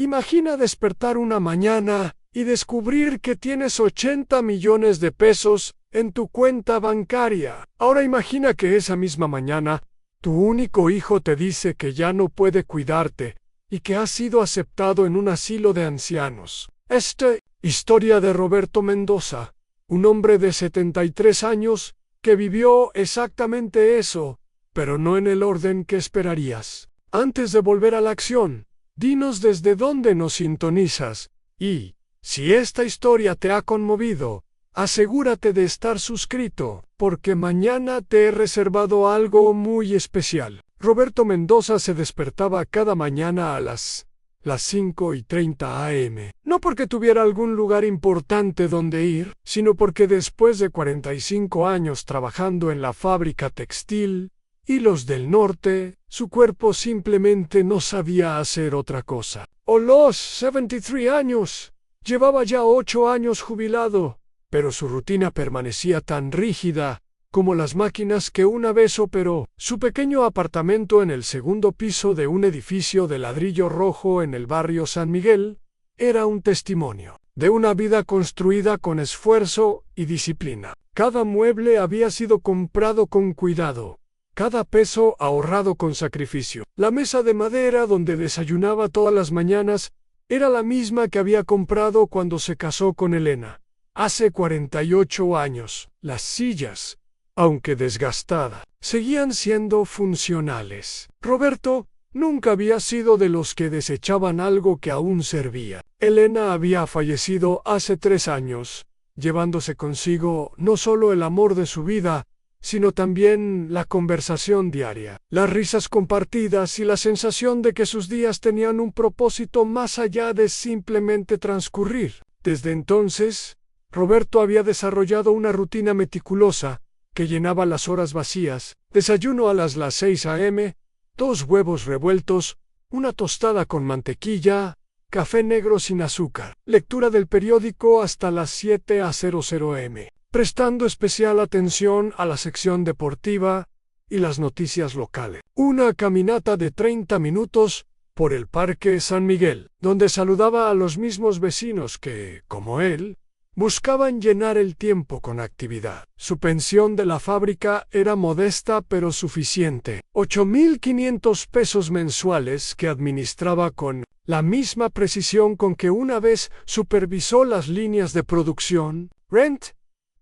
Imagina despertar una mañana y descubrir que tienes 80 millones de pesos en tu cuenta bancaria. Ahora imagina que esa misma mañana tu único hijo te dice que ya no puede cuidarte y que has sido aceptado en un asilo de ancianos. Historia de Roberto Mendoza, un hombre de 73 años que vivió exactamente eso, pero no en el orden que esperarías. Antes de volver a la acción, dinos desde dónde nos sintonizas y, si esta historia te ha conmovido, asegúrate de estar suscrito, porque mañana te he reservado algo muy especial. Roberto Mendoza se despertaba cada mañana a las 5:30 a.m. No porque tuviera algún lugar importante donde ir, sino porque después de 45 años trabajando en la fábrica textil, Hilos del Norte, su cuerpo simplemente no sabía hacer otra cosa. A los 73 años, llevaba ya 8 años jubilado, pero su rutina permanecía tan rígida como las máquinas que una vez operó. Su pequeño apartamento en el segundo piso de un edificio de ladrillo rojo en el barrio San Miguel era un testimonio de una vida construida con esfuerzo y disciplina. Cada mueble había sido comprado con cuidado, cada peso ahorrado con sacrificio. La mesa de madera donde desayunaba todas las mañanas era la misma que había comprado cuando se casó con Elena, hace 48 años. Las sillas, aunque desgastadas, seguían siendo funcionales. Roberto nunca había sido de los que desechaban algo que aún servía. Elena había fallecido hace 3 años, llevándose consigo no solo el amor de su vida, sino también la conversación diaria, las risas compartidas y la sensación de que sus días tenían un propósito más allá de simplemente transcurrir. Desde entonces, Roberto había desarrollado una rutina meticulosa que llenaba las horas vacías: desayuno a las 6 a.m., 2 huevos revueltos, una tostada con mantequilla, café negro sin azúcar, lectura del periódico hasta las 7:00 a.m., prestando especial atención a la sección deportiva y las noticias locales. Una caminata de 30 minutos por el Parque San Miguel, donde saludaba a los mismos vecinos que, como él, buscaban llenar el tiempo con actividad. Su pensión de la fábrica era modesta pero suficiente: 8.500 pesos mensuales que administraba con la misma precisión con que una vez supervisó las líneas de producción. Rent,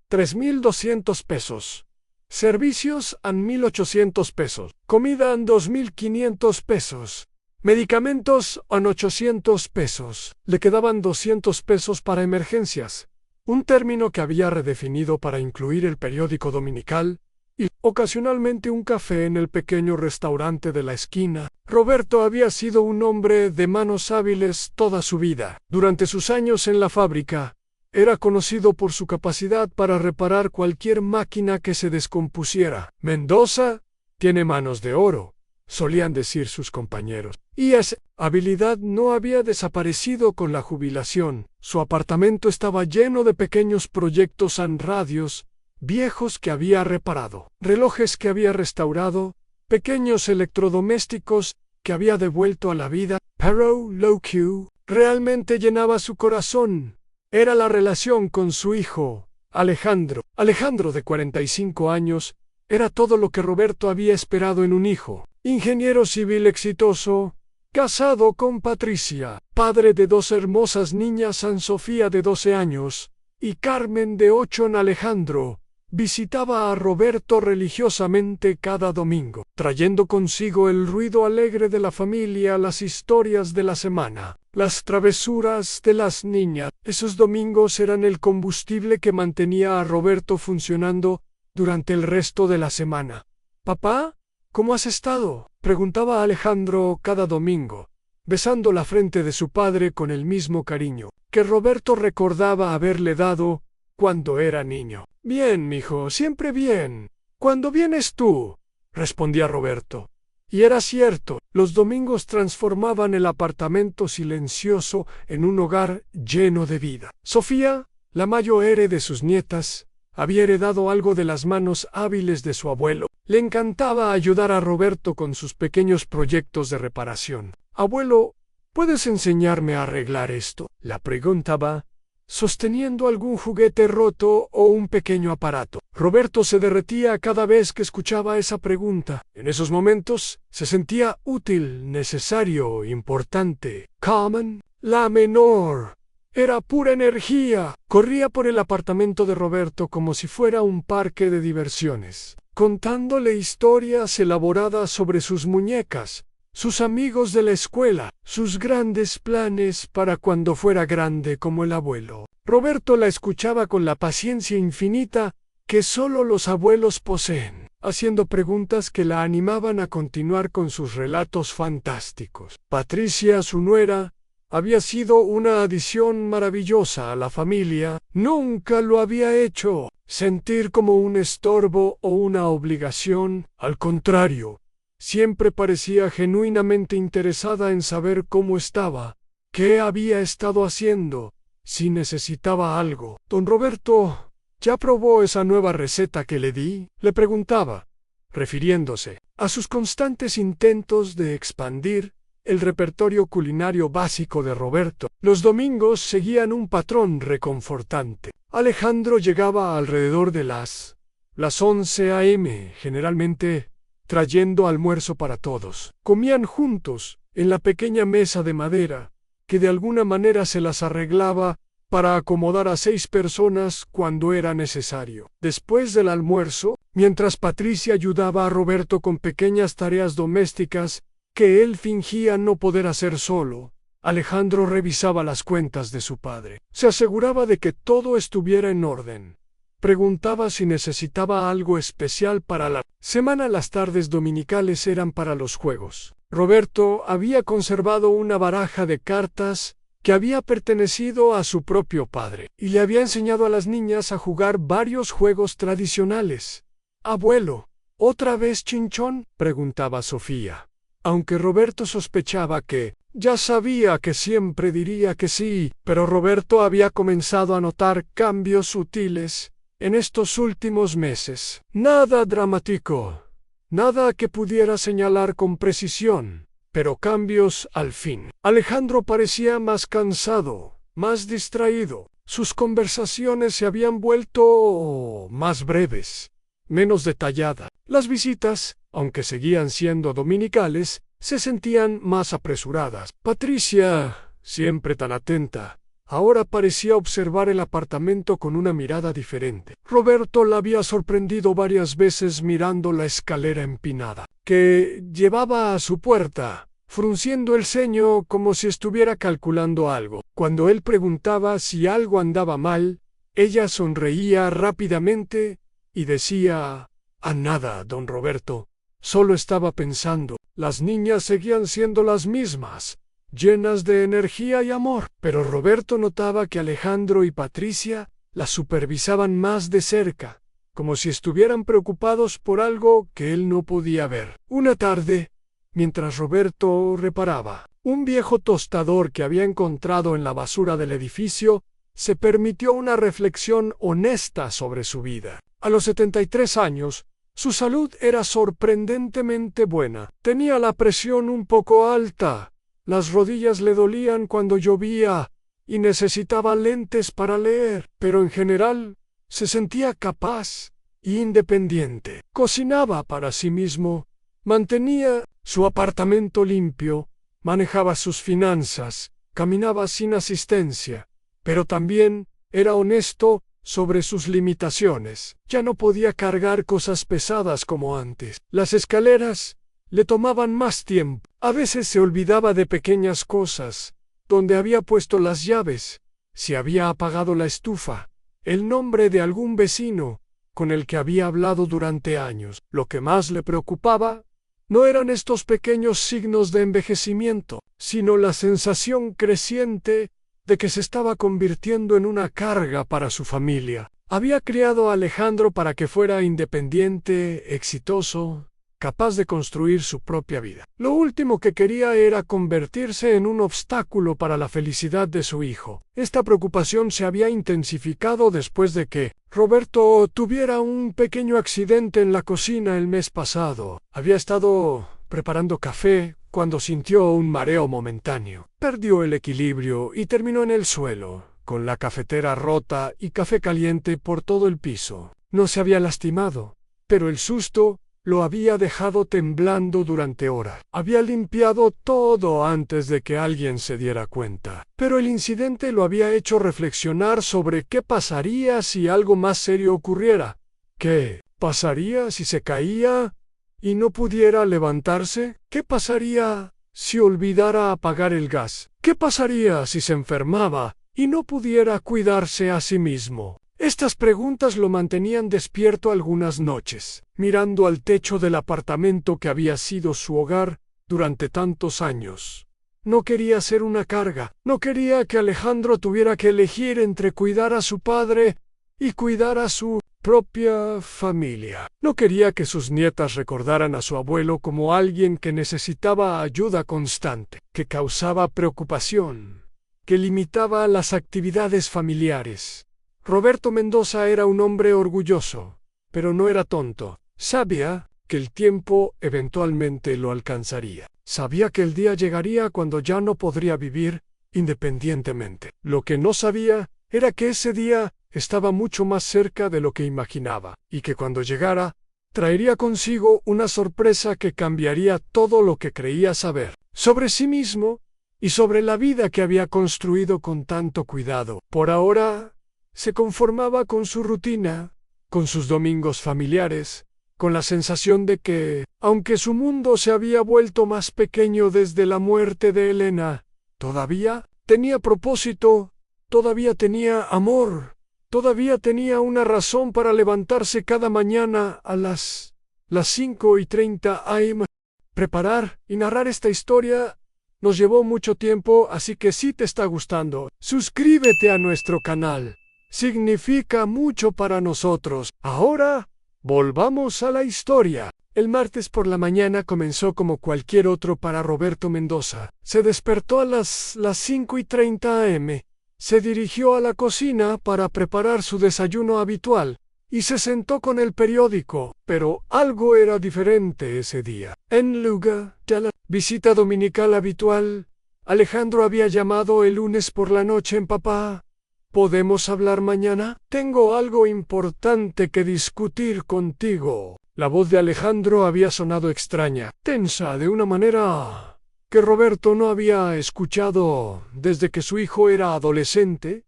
3.200 pesos. Servicios, 1.800 pesos. Comida, 2.500 pesos. Medicamentos, 800 pesos. Le quedaban 200 pesos para emergencias, un término que había redefinido para incluir el periódico dominical y, ocasionalmente, un café en el pequeño restaurante de la esquina. Roberto había sido un hombre de manos hábiles toda su vida. Durante sus años en la fábrica, era conocido por su capacidad para reparar cualquier máquina que se descompusiera. Mendoza tiene manos de oro, solían decir sus compañeros. Y esa habilidad no había desaparecido con la jubilación. Su apartamento estaba lleno de pequeños proyectos en radios viejos que había reparado, relojes que había restaurado, pequeños electrodomésticos que había devuelto a la vida. Pero lo que realmente llenaba su corazón era la relación con su hijo, Alejandro. Alejandro, de 45 años, era todo lo que Roberto había esperado en un hijo. Ingeniero civil exitoso, casado con Patricia, padre de 2 hermosas niñas, San Sofía de 12 años y Carmen de 8. Alejandro visitaba a Roberto religiosamente cada domingo, trayendo consigo el ruido alegre de la familia, las historias de la semana, las travesuras de las niñas. Esos domingos eran el combustible que mantenía a Roberto funcionando durante el resto de la semana. «Papá, ¿cómo has estado?», preguntaba Alejandro cada domingo, besando la frente de su padre con el mismo cariño que Roberto recordaba haberle dado cuando era niño. «Bien, mijo, siempre bien. ¿Cuándo vienes tú?», respondía Roberto. Y era cierto, los domingos transformaban el apartamento silencioso en un hogar lleno de vida. Sofía, la mayor de sus nietas, había heredado algo de las manos hábiles de su abuelo. Le encantaba ayudar a Roberto con sus pequeños proyectos de reparación. «Abuelo, ¿Puedes enseñarme a arreglar esto?, la preguntaba, sosteniendo algún juguete roto o un pequeño aparato. Roberto se derretía cada vez que escuchaba esa pregunta. En esos momentos se sentía útil, necesario, importante. Carmen, la menor, era pura energía. Corría por el apartamento de Roberto como si fuera un parque de diversiones, contándole historias elaboradas sobre sus muñecas, sus amigos de la escuela, sus grandes planes para cuando fuera grande como el abuelo. Roberto la escuchaba con la paciencia infinita que solo los abuelos poseen, haciendo preguntas que la animaban a continuar con sus relatos fantásticos. Patricia, su nuera, había sido una adición maravillosa a la familia. Nunca lo había hecho sentir como un estorbo o una obligación. Al contrario, siempre parecía genuinamente interesada en saber cómo estaba, qué había estado haciendo, si necesitaba algo. Don Roberto, ¿ya probó esa nueva receta que le di?, le preguntaba, refiriéndose a sus constantes intentos de expandir el repertorio culinario básico de Roberto. Los domingos seguían un patrón reconfortante. Alejandro llegaba alrededor de las 11 a.m., generalmente trayendo almuerzo para todos. Comían juntos en la pequeña mesa de madera, que de alguna manera se las arreglaba para acomodar a 6 personas cuando era necesario. Después del almuerzo, mientras Patricia ayudaba a Roberto con pequeñas tareas domésticas que él fingía no poder hacer solo, Alejandro revisaba las cuentas de su padre. Se aseguraba de que todo estuviera en orden. Preguntaba si necesitaba algo especial para la semana. Las tardes dominicales eran para los juegos. Roberto había conservado una baraja de cartas que había pertenecido a su propio padre, y le había enseñado a las niñas a jugar varios juegos tradicionales. «Abuelo, ¿otra vez chinchón?», preguntaba Sofía. Aunque Roberto sospechaba que ya sabía que siempre diría que sí, pero Roberto había comenzado a notar cambios sutiles en estos últimos meses. Nada dramático, nada que pudiera señalar con precisión, pero cambios al fin. Alejandro parecía más cansado, más distraído. Sus conversaciones se habían vuelto más breves, menos detalladas. Las visitas, aunque seguían siendo dominicales, se sentían más apresuradas. Patricia, siempre tan atenta, ahora parecía observar el apartamento con una mirada diferente. Roberto la había sorprendido varias veces mirando la escalera empinada que llevaba a su puerta, frunciendo el ceño como si estuviera calculando algo. Cuando él preguntaba si algo andaba mal, ella sonreía rápidamente y decía: «A nada, don Roberto, solo estaba pensando». Las niñas seguían siendo las mismas, llenas de energía y amor, pero Roberto notaba que Alejandro y Patricia las supervisaban más de cerca, como si estuvieran preocupados por algo que él no podía ver. Una tarde, mientras Roberto reparaba un viejo tostador que había encontrado en la basura del edificio, se permitió una reflexión honesta sobre su vida. A los 73 años, su salud era sorprendentemente buena. Tenía la presión un poco alta, las rodillas le dolían cuando llovía y necesitaba lentes para leer, pero en general se sentía capaz e independiente. Cocinaba para sí mismo, mantenía su apartamento limpio, manejaba sus finanzas, caminaba sin asistencia, pero también era honesto sobre sus limitaciones. Ya no podía cargar cosas pesadas como antes. Las escaleras le tomaban más tiempo. A veces se olvidaba de pequeñas cosas, donde había puesto las llaves, si había apagado la estufa, el nombre de algún vecino con el que había hablado durante años. Lo que más le preocupaba no eran estos pequeños signos de envejecimiento, sino la sensación creciente de que se estaba convirtiendo en una carga para su familia. Había criado a Alejandro para que fuera independiente, exitoso, capaz de construir su propia vida. Lo último que quería era convertirse en un obstáculo para la felicidad de su hijo. Esta preocupación se había intensificado después de que Roberto tuviera un pequeño accidente en la cocina el mes pasado. Había estado preparando café cuando sintió un mareo momentáneo. Perdió el equilibrio y terminó en el suelo, con la cafetera rota y café caliente por todo el piso. No se había lastimado, pero el susto lo había dejado temblando durante horas. Había limpiado todo antes de que alguien se diera cuenta, pero el incidente lo había hecho reflexionar sobre qué pasaría si algo más serio ocurriera. ¿Qué pasaría si se caía y no pudiera levantarse? ¿Qué pasaría si olvidara apagar el gas? ¿Qué pasaría si se enfermaba y no pudiera cuidarse a sí mismo? Estas preguntas lo mantenían despierto algunas noches, mirando al techo del apartamento que había sido su hogar durante tantos años. No quería ser una carga, no quería que Alejandro tuviera que elegir entre cuidar a su padre y cuidar a su propia familia. No quería que sus nietas recordaran a su abuelo como alguien que necesitaba ayuda constante, que causaba preocupación, que limitaba las actividades familiares. Roberto Mendoza era un hombre orgulloso, pero no era tonto. Sabía que el tiempo eventualmente lo alcanzaría. Sabía que el día llegaría cuando ya no podría vivir independientemente. Lo que no sabía era que ese día estaba mucho más cerca de lo que imaginaba, y que cuando llegara, traería consigo una sorpresa que cambiaría todo lo que creía saber sobre sí mismo y sobre la vida que había construido con tanto cuidado. Por ahora, se conformaba con su rutina, con sus domingos familiares, con la sensación de que, aunque su mundo se había vuelto más pequeño desde la muerte de Elena, todavía tenía propósito, todavía tenía amor, todavía tenía una razón para levantarse cada mañana a las 5:30 am. Preparar y narrar esta historia nos llevó mucho tiempo, así que si te está gustando, suscríbete a nuestro canal. Significa mucho para nosotros. Ahora, volvamos a la historia. El martes por la mañana comenzó como cualquier otro para Roberto Mendoza. Se despertó a las 5:30 am. Se dirigió a la cocina para preparar su desayuno habitual y se sentó con el periódico, pero algo era diferente ese día. En lugar de la visita dominical habitual, Alejandro había llamado el lunes por la noche en papá. ¿Podemos hablar mañana? Tengo algo importante que discutir contigo. La voz de Alejandro había sonado extraña, tensa de una manera que Roberto no había escuchado desde que su hijo era adolescente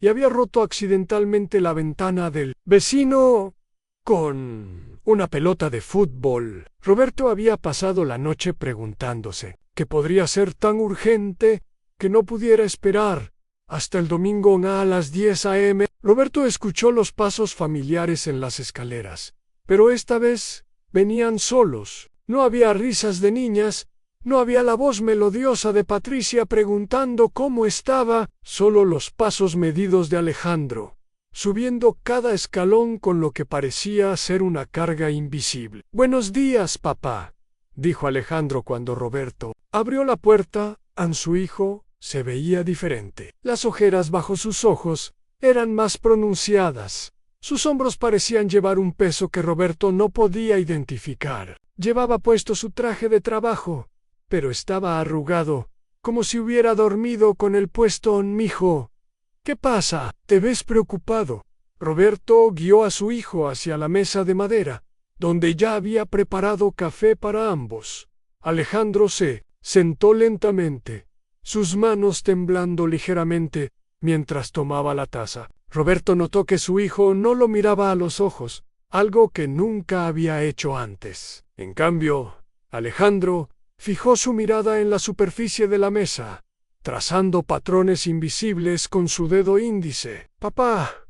y había roto accidentalmente la ventana del vecino con una pelota de fútbol. Roberto había pasado la noche preguntándose qué podría ser tan urgente que no pudiera esperar hasta el domingo a las 10 am. Roberto escuchó los pasos familiares en las escaleras, pero esta vez venían solos. No había risas de niñas, no había la voz melodiosa de Patricia preguntando cómo estaba, solo los pasos medidos de Alejandro, subiendo cada escalón con lo que parecía ser una carga invisible. «Buenos días, papá», dijo Alejandro cuando Roberto abrió la puerta. Su hijo se veía diferente. Las ojeras bajo sus ojos eran más pronunciadas. Sus hombros parecían llevar un peso que Roberto no podía identificar. Llevaba puesto su traje de trabajo, pero estaba arrugado, como si hubiera dormido con el puesto. «Mijo, ¿qué pasa? ¿Te ves preocupado?» Roberto guió a su hijo hacia la mesa de madera, donde ya había preparado café para ambos. Alejandro se sentó lentamente, sus manos temblando ligeramente mientras tomaba la taza. Roberto notó que su hijo no lo miraba a los ojos, algo que nunca había hecho antes. En cambio, Alejandro fijó su mirada en la superficie de la mesa, trazando patrones invisibles con su dedo índice. «Papá,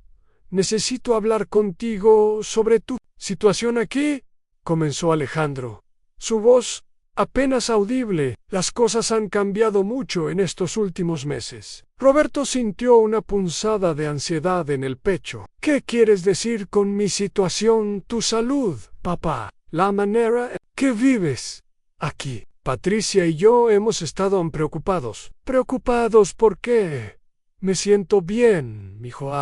necesito hablar contigo sobre tu situación aquí», comenzó Alejandro. Su voz apenas audible. «Las cosas han cambiado mucho en estos últimos meses». Roberto sintió una punzada de ansiedad en el pecho. «¿Qué quieres decir con mi situación? Tu salud, papá. La manera en que vives aquí. Patricia y yo hemos estado preocupados». «¿Preocupados por qué?» «Me siento bien, mijo.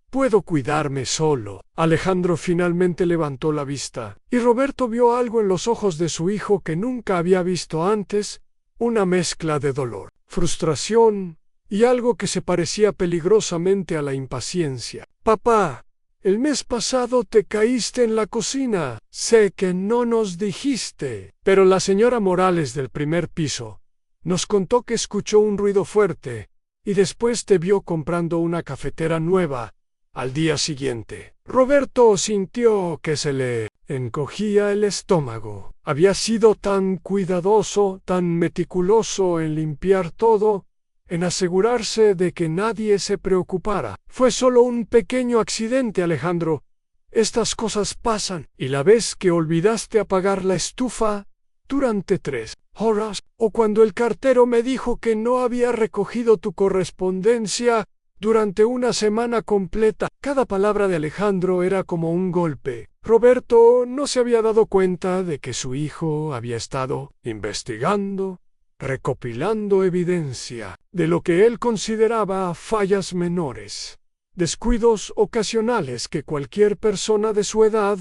Puedo cuidarme solo. Alejandro finalmente levantó la vista, y Roberto vio algo en los ojos de su hijo que nunca había visto antes, una mezcla de dolor, frustración y algo que se parecía peligrosamente a la impaciencia. Papá, el mes pasado te caíste en la cocina. Sé que no nos dijiste, pero la señora Morales del primer piso nos contó que escuchó un ruido fuerte y después te vio comprando una cafetera nueva al día siguiente. Roberto sintió que se le encogía el estómago. Había sido tan cuidadoso, tan meticuloso en limpiar todo, en asegurarse de que nadie se preocupara. Fue solo un pequeño accidente, Alejandro. Estas cosas pasan. Y la vez que olvidaste apagar la estufa durante 3 horas, o cuando el cartero me dijo que no había recogido tu correspondencia durante una semana completa. Cada palabra de Alejandro era como un golpe. Roberto no se había dado cuenta de que su hijo había estado investigando, recopilando evidencia de lo que él consideraba fallas menores, descuidos ocasionales que cualquier persona de su edad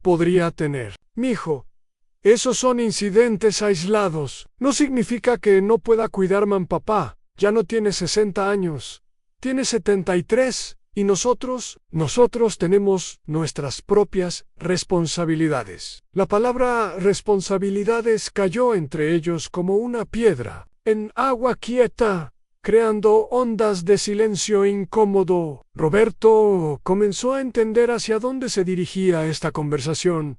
podría tener. Mijo, esos son incidentes aislados. No significa que no pueda cuidarme a papá. Ya no tiene 60 años. Tiene 73 y nosotros tenemos nuestras propias responsabilidades. La palabra responsabilidades cayó entre ellos como una piedra en agua quieta, creando ondas de silencio incómodo. Roberto comenzó a entender hacia dónde se dirigía esta conversación,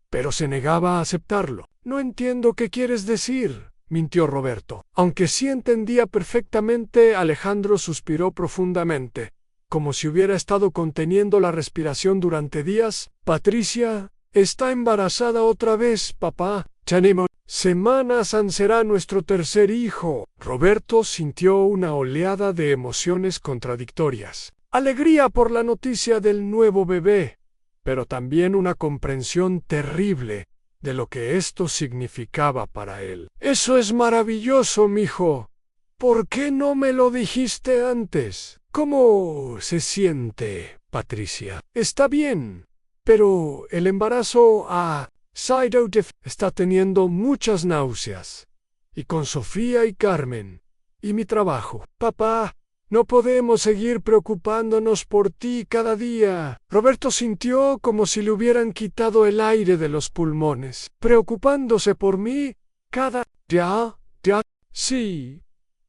pero se negaba a aceptarlo. No entiendo qué quieres decir, mintió Roberto. Aunque sí entendía perfectamente, Alejandro suspiró profundamente, como si hubiera estado conteniendo la respiración durante días. Patricia está embarazada otra vez, papá. Tenemos semanas, será nuestro tercer hijo. Roberto sintió una oleada de emociones contradictorias. Alegría por la noticia del nuevo bebé, pero también una comprensión terrible de lo que esto significaba para él. Eso es maravilloso, mijo. ¿Por qué no me lo dijiste antes? ¿Cómo se siente, Patricia? Está bien, pero el embarazo está teniendo muchas náuseas. Y con Sofía y Carmen. Y mi trabajo. Papá, no podemos seguir preocupándonos por ti cada día. Roberto sintió como si le hubieran quitado el aire de los pulmones. ¿Preocupándose por mí? ¿Cada día? Sí,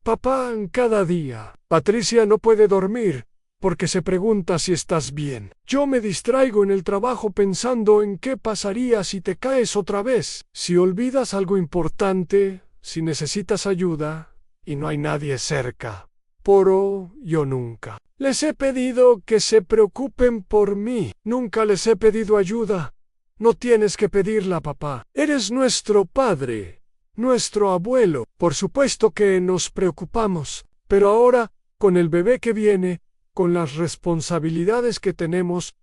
papá, cada día. Patricia no puede dormir porque se pregunta si estás bien. Yo me distraigo en el trabajo pensando en qué pasaría si te caes otra vez, si olvidas algo importante, si necesitas ayuda y no hay nadie cerca. Yo nunca les he pedido que se preocupen por mí. Nunca les he pedido ayuda. No tienes que pedirla, papá. Eres nuestro padre, nuestro abuelo. Por supuesto que nos preocupamos, pero ahora, con el bebé que viene, con las responsabilidades que tenemos.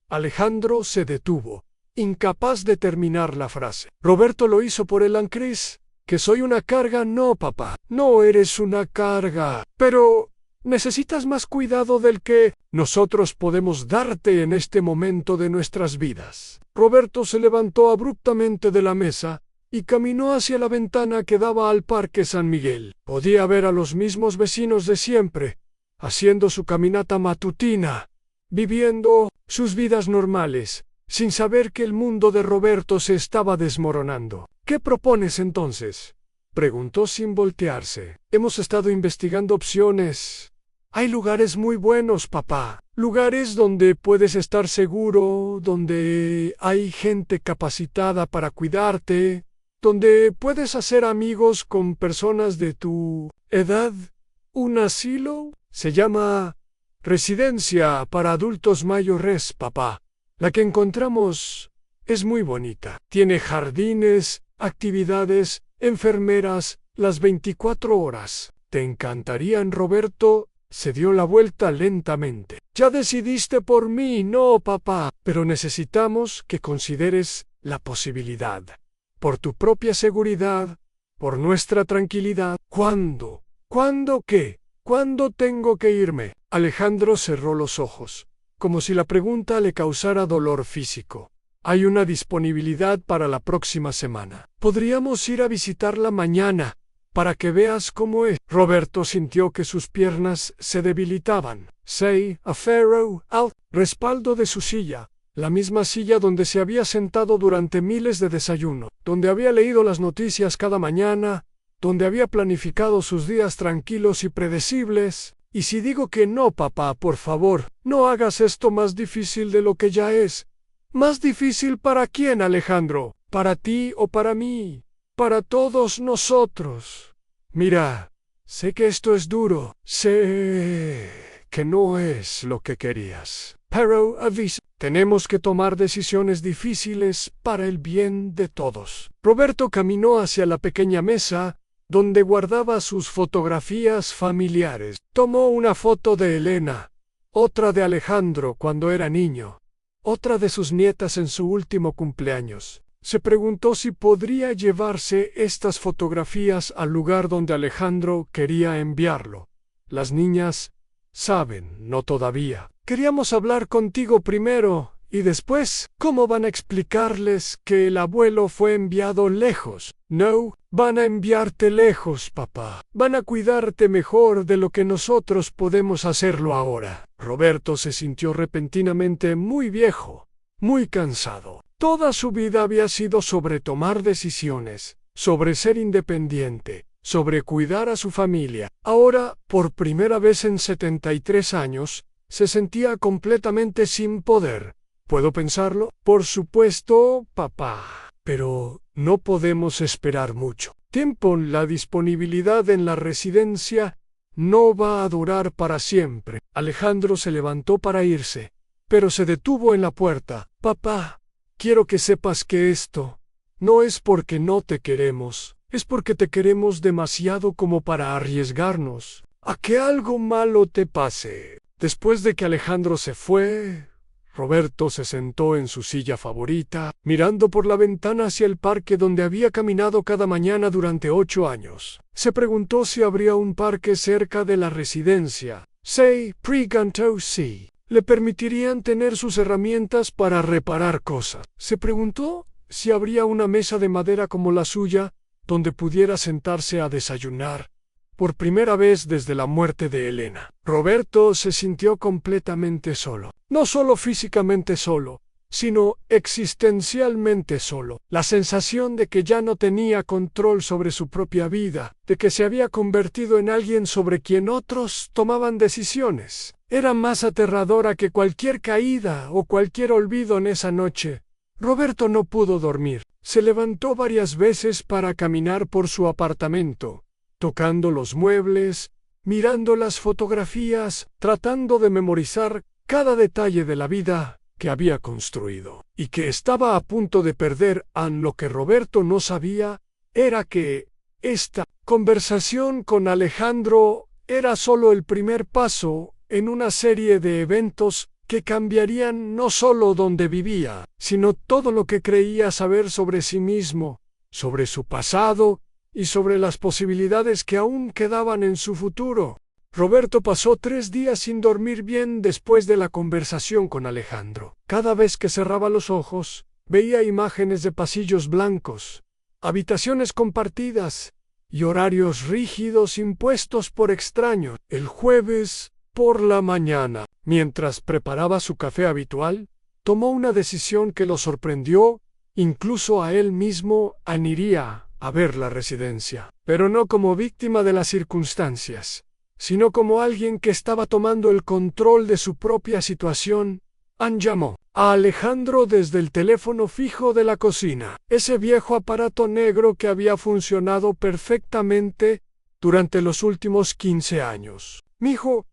Alejandro se detuvo, incapaz de terminar la frase. Roberto lo hizo por el Ancris. ¿Que soy una carga? No, papá. No eres una carga. Pero necesitas más cuidado del que nosotros podemos darte en este momento de nuestras vidas. Roberto se levantó abruptamente de la mesa y caminó hacia la ventana que daba al Parque San Miguel. Podía ver a los mismos vecinos de siempre, haciendo su caminata matutina, viviendo sus vidas normales, sin saber que el mundo de Roberto se estaba desmoronando. ¿Qué propones entonces?, preguntó sin voltearse. Hemos estado investigando opciones. Hay lugares muy buenos, papá. Lugares donde puedes estar seguro, donde hay gente capacitada para cuidarte, donde puedes hacer amigos con personas de tu edad. ¿Un asilo? Se llama Residencia para Adultos Mayores, papá. La que encontramos es muy bonita. Tiene jardines, actividades, enfermeras, las 24 horas. ¿Te encantarían, Roberto? Se dio la vuelta lentamente. Ya decidiste por mí, no, papá. Pero necesitamos que consideres la posibilidad. Por tu propia seguridad, por nuestra tranquilidad. ¿Cuándo? ¿Cuándo qué? ¿Cuándo tengo que irme? Alejandro cerró los ojos. como si la pregunta le causara dolor físico. Hay una disponibilidad para la próxima semana. Podríamos ir a visitarla mañana, para que veas cómo es. Roberto sintió que sus piernas se debilitaban. Se aferró al respaldo de su silla, la misma silla donde se había sentado durante miles de desayunos, donde había leído las noticias cada mañana, donde había planificado sus días tranquilos y predecibles. Y si digo que no, papá, por favor, no hagas esto más difícil de lo que ya es. ¿Más difícil para quién, Alejandro? ¿Para ti o para mí? Para todos nosotros. Mira, sé que esto es duro, sé que no es lo que querías, pero tenemos que tomar decisiones difíciles para el bien de todos. Roberto caminó hacia la pequeña mesa donde guardaba sus fotografías familiares. Tomó una foto de Elena, otra de Alejandro cuando era niño, otra de sus nietas en su último cumpleaños. Se preguntó si podría llevarse estas fotografías al lugar donde Alejandro quería enviarlo. Las niñas saben, no todavía. Queríamos hablar contigo primero, y después, ¿cómo van a explicarles que el abuelo fue enviado lejos? No, van a enviarte lejos, papá. Van a cuidarte mejor de lo que nosotros podemos hacerlo ahora. Roberto se sintió repentinamente muy viejo, muy cansado. Toda su vida había sido sobre tomar decisiones, sobre ser independiente, sobre cuidar a su familia. Ahora, por primera vez en 73 años, se sentía completamente sin poder. ¿Puedo pensarlo? Por supuesto, papá. Pero no podemos esperar mucho tiempo. La disponibilidad en la residencia no va a durar para siempre. Alejandro se levantó para irse, pero se detuvo en la puerta. Papá, quiero que sepas que esto no es porque no te queremos, es porque te queremos demasiado como para arriesgarnos a que algo malo te pase. Después de que Alejandro se fue, Roberto se sentó en su silla favorita, mirando por la ventana hacia el parque donde había caminado cada mañana durante 8 años. Se preguntó si habría un parque cerca de la residencia. Se preguntó si le permitirían tener sus herramientas para reparar cosas. Se preguntó si habría una mesa de madera como la suya, donde pudiera sentarse a desayunar. Por primera vez desde la muerte de Elena, Roberto se sintió completamente solo. No solo físicamente solo, sino existencialmente solo. La sensación de que ya no tenía control sobre su propia vida, de que se había convertido en alguien sobre quien otros tomaban decisiones, era más aterradora que cualquier caída o cualquier olvido en esa noche. Roberto no pudo dormir. Se levantó varias veces para caminar por su apartamento, tocando los muebles, mirando las fotografías, tratando de memorizar cada detalle de la vida que había construido, y que estaba a punto de perder. Lo que Roberto no sabía era que esta conversación con Alejandro era solo el primer paso en una serie de eventos que cambiarían no solo donde vivía, sino todo lo que creía saber sobre sí mismo, sobre su pasado y sobre las posibilidades que aún quedaban en su futuro. Roberto pasó 3 días sin dormir bien después de la conversación con Alejandro. Cada vez que cerraba los ojos, veía imágenes de pasillos blancos, habitaciones compartidas y horarios rígidos impuestos por extraños. El jueves, por la mañana, mientras preparaba su café habitual, tomó una decisión que lo sorprendió, incluso a él mismo. Iría a ver la residencia, pero no como víctima de las circunstancias, sino como alguien que estaba tomando el control de su propia situación. Llamó a Alejandro desde el teléfono fijo de la cocina, ese viejo aparato negro que había funcionado perfectamente durante los últimos 15 años. Mijo,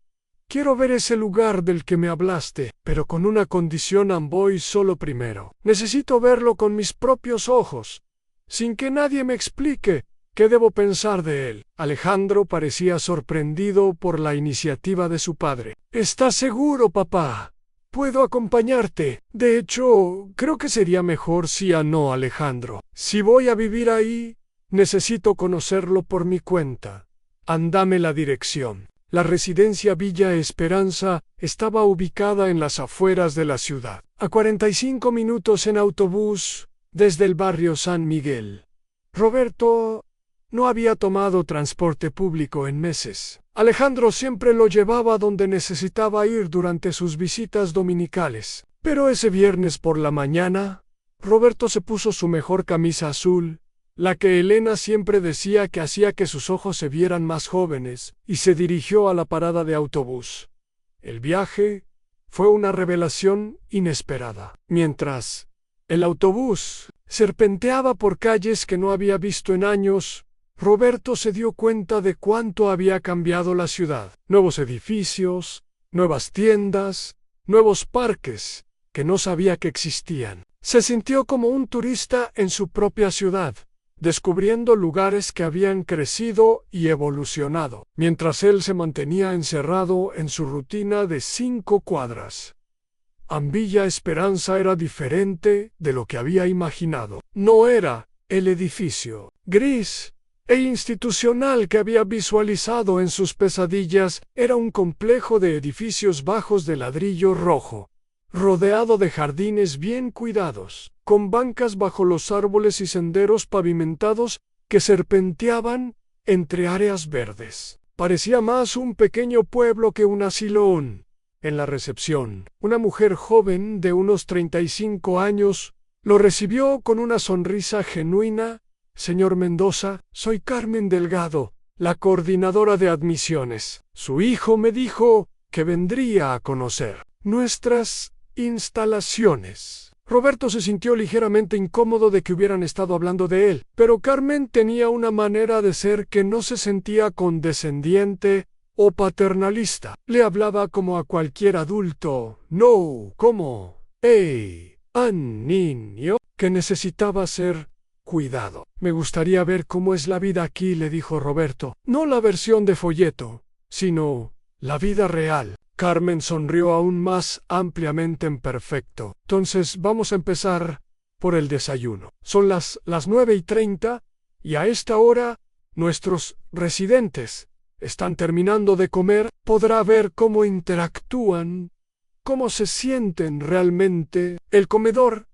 quiero ver ese lugar del que me hablaste, pero con una condición. Voy solo primero. Necesito verlo con mis propios ojos, sin que nadie me explique qué debo pensar de él. Alejandro parecía sorprendido por la iniciativa de su padre. ¿Estás seguro, papá? Puedo acompañarte. De hecho, creo que sería mejor si no, Alejandro. Si voy a vivir ahí, necesito conocerlo por mi cuenta. Dame la dirección. La residencia Villa Esperanza estaba ubicada en las afueras de la ciudad, a 45 minutos en autobús desde el barrio San Miguel. Roberto no había tomado transporte público en meses. Alejandro siempre lo llevaba donde necesitaba ir durante sus visitas dominicales. Pero ese viernes por la mañana, Roberto se puso su mejor camisa azul, la que Elena siempre decía que hacía que sus ojos se vieran más jóvenes, y se dirigió a la parada de autobús. El viaje fue una revelación inesperada. Mientras el autobús serpenteaba por calles que no había visto en años, Roberto se dio cuenta de cuánto había cambiado la ciudad. Nuevos edificios, nuevas tiendas, nuevos parques que no sabía que existían. Se sintió como un turista en su propia ciudad, descubriendo lugares que habían crecido y evolucionado, mientras él se mantenía encerrado en su rutina de 5 cuadras. Villa Esperanza era diferente de lo que había imaginado. No era el edificio gris e institucional que había visualizado en sus pesadillas, era un complejo de edificios bajos de ladrillo rojo, rodeado de jardines bien cuidados, con bancas bajo los árboles y senderos pavimentados que serpenteaban entre áreas verdes. Parecía más un pequeño pueblo que un asilo. En la recepción, una mujer joven de unos 35 años lo recibió con una sonrisa genuina. «Señor Mendoza, soy Carmen Delgado, la coordinadora de admisiones. Su hijo me dijo que vendría a conocer nuestras instalaciones». Roberto se sintió ligeramente incómodo de que hubieran estado hablando de él, pero Carmen tenía una manera de ser que no se sentía condescendiente o paternalista. Le hablaba como a cualquier adulto, no como a niño que necesitaba ser cuidado. «Me gustaría ver cómo es la vida aquí», le dijo Roberto. «No la versión de folleto, sino la vida real». Carmen sonrió aún más ampliamente en perfecto. «Entonces vamos a empezar por el desayuno. Son las 9:30 y a esta hora nuestros residentes están terminando de comer. Podrá ver cómo interactúan, cómo se sienten realmente». El comedor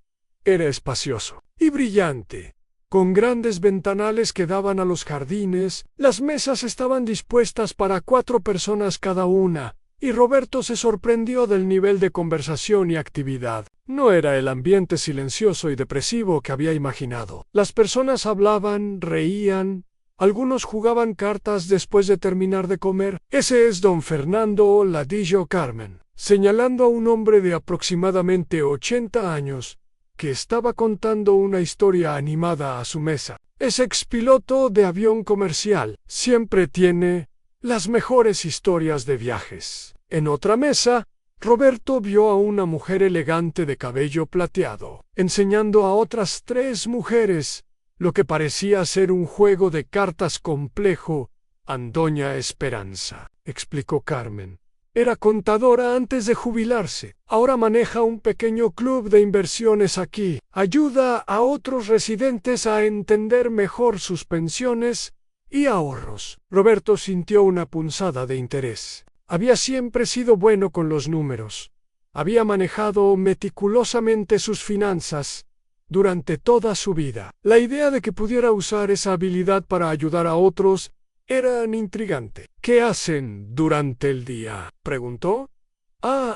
era espacioso y brillante, con grandes ventanales que daban a los jardines. Las mesas estaban dispuestas para 4 personas cada una, y Roberto se sorprendió del nivel de conversación y actividad. No era el ambiente silencioso y depresivo que había imaginado. Las personas hablaban, reían, algunos jugaban cartas después de terminar de comer. «Ese es don Fernando», la dijo Carmen, señalando a un hombre de aproximadamente 80 años, que estaba contando una historia animada a su mesa. «Es expiloto de avión comercial. Siempre tiene las mejores historias de viajes». En otra mesa, Roberto vio a una mujer elegante de cabello plateado, enseñando a otras 3 mujeres lo que parecía ser un juego de cartas complejo. «Doña Esperanza», explicó Carmen, «era contadora antes de jubilarse. Ahora maneja un pequeño club de inversiones aquí. Ayuda a otros residentes a entender mejor sus pensiones y ahorros». Roberto sintió una punzada de interés. Había siempre sido bueno con los números. Había manejado meticulosamente sus finanzas durante toda su vida. La idea de que pudiera usar esa habilidad para ayudar a otros era intrigante. «¿Qué hacen durante el día?», preguntó.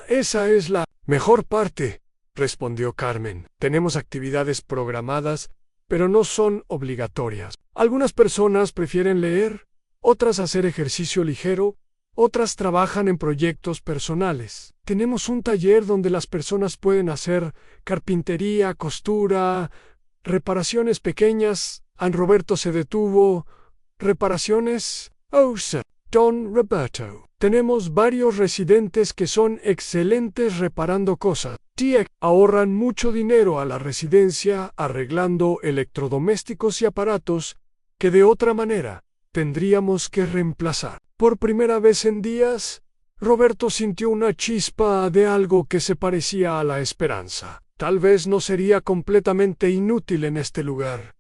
«Esa es la mejor parte», respondió Carmen. «Tenemos actividades programadas, pero no son obligatorias. Algunas personas prefieren leer, otras hacer ejercicio ligero, otras trabajan en proyectos personales. Tenemos un taller donde las personas pueden hacer carpintería, costura, reparaciones pequeñas». Roberto se detuvo. «¿Reparaciones?» «Oh, sir, don Roberto. Tenemos varios residentes que son excelentes reparando cosas. Ahorran mucho dinero a la residencia arreglando electrodomésticos y aparatos que de otra manera tendríamos que reemplazar». Por primera vez en días, Roberto sintió una chispa de algo que se parecía a la esperanza. Tal vez no sería completamente inútil en este lugar.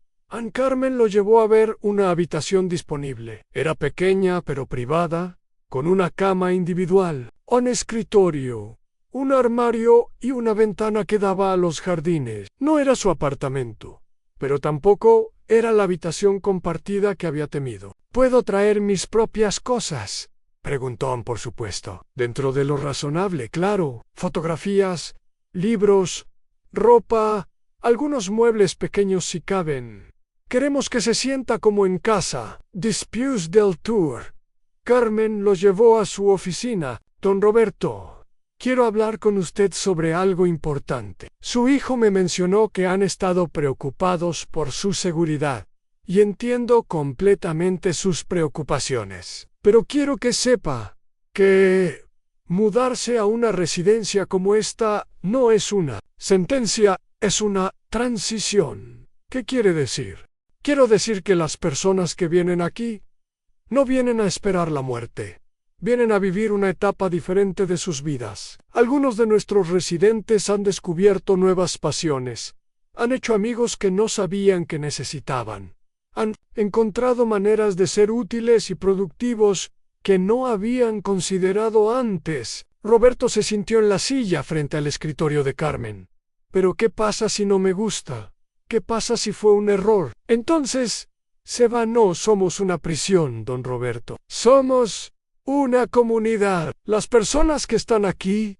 Carmen lo llevó a ver una habitación disponible. Era pequeña pero privada, con una cama individual, un escritorio, un armario y una ventana que daba a los jardines. No era su apartamento, pero tampoco era la habitación compartida que había temido. ¿Puedo traer mis propias cosas?, preguntó, por supuesto. Dentro de lo razonable, claro. Fotografías, libros, ropa, algunos muebles pequeños si caben. Queremos que se sienta como en casa. Después del tour, Carmen lo llevó a su oficina. Don Roberto, quiero hablar con usted sobre algo importante. Su hijo me mencionó que han estado preocupados por su seguridad, y entiendo completamente sus preocupaciones. Pero quiero que sepa que mudarse a una residencia como esta no es una sentencia, es una transición. ¿Qué quiere decir? Quiero decir que las personas que vienen aquí no vienen a esperar la muerte. Vienen a vivir una etapa diferente de sus vidas. Algunos de nuestros residentes han descubierto nuevas pasiones. Han hecho amigos que no sabían que necesitaban. Han encontrado maneras de ser útiles y productivos que no habían considerado antes. Roberto se sintió en la silla frente al escritorio de Carmen. ¿Pero qué pasa si no me gusta? ¿Qué pasa si fue un error? Entonces, se va. No somos una prisión, don Roberto. Somos una comunidad. Las personas que están aquí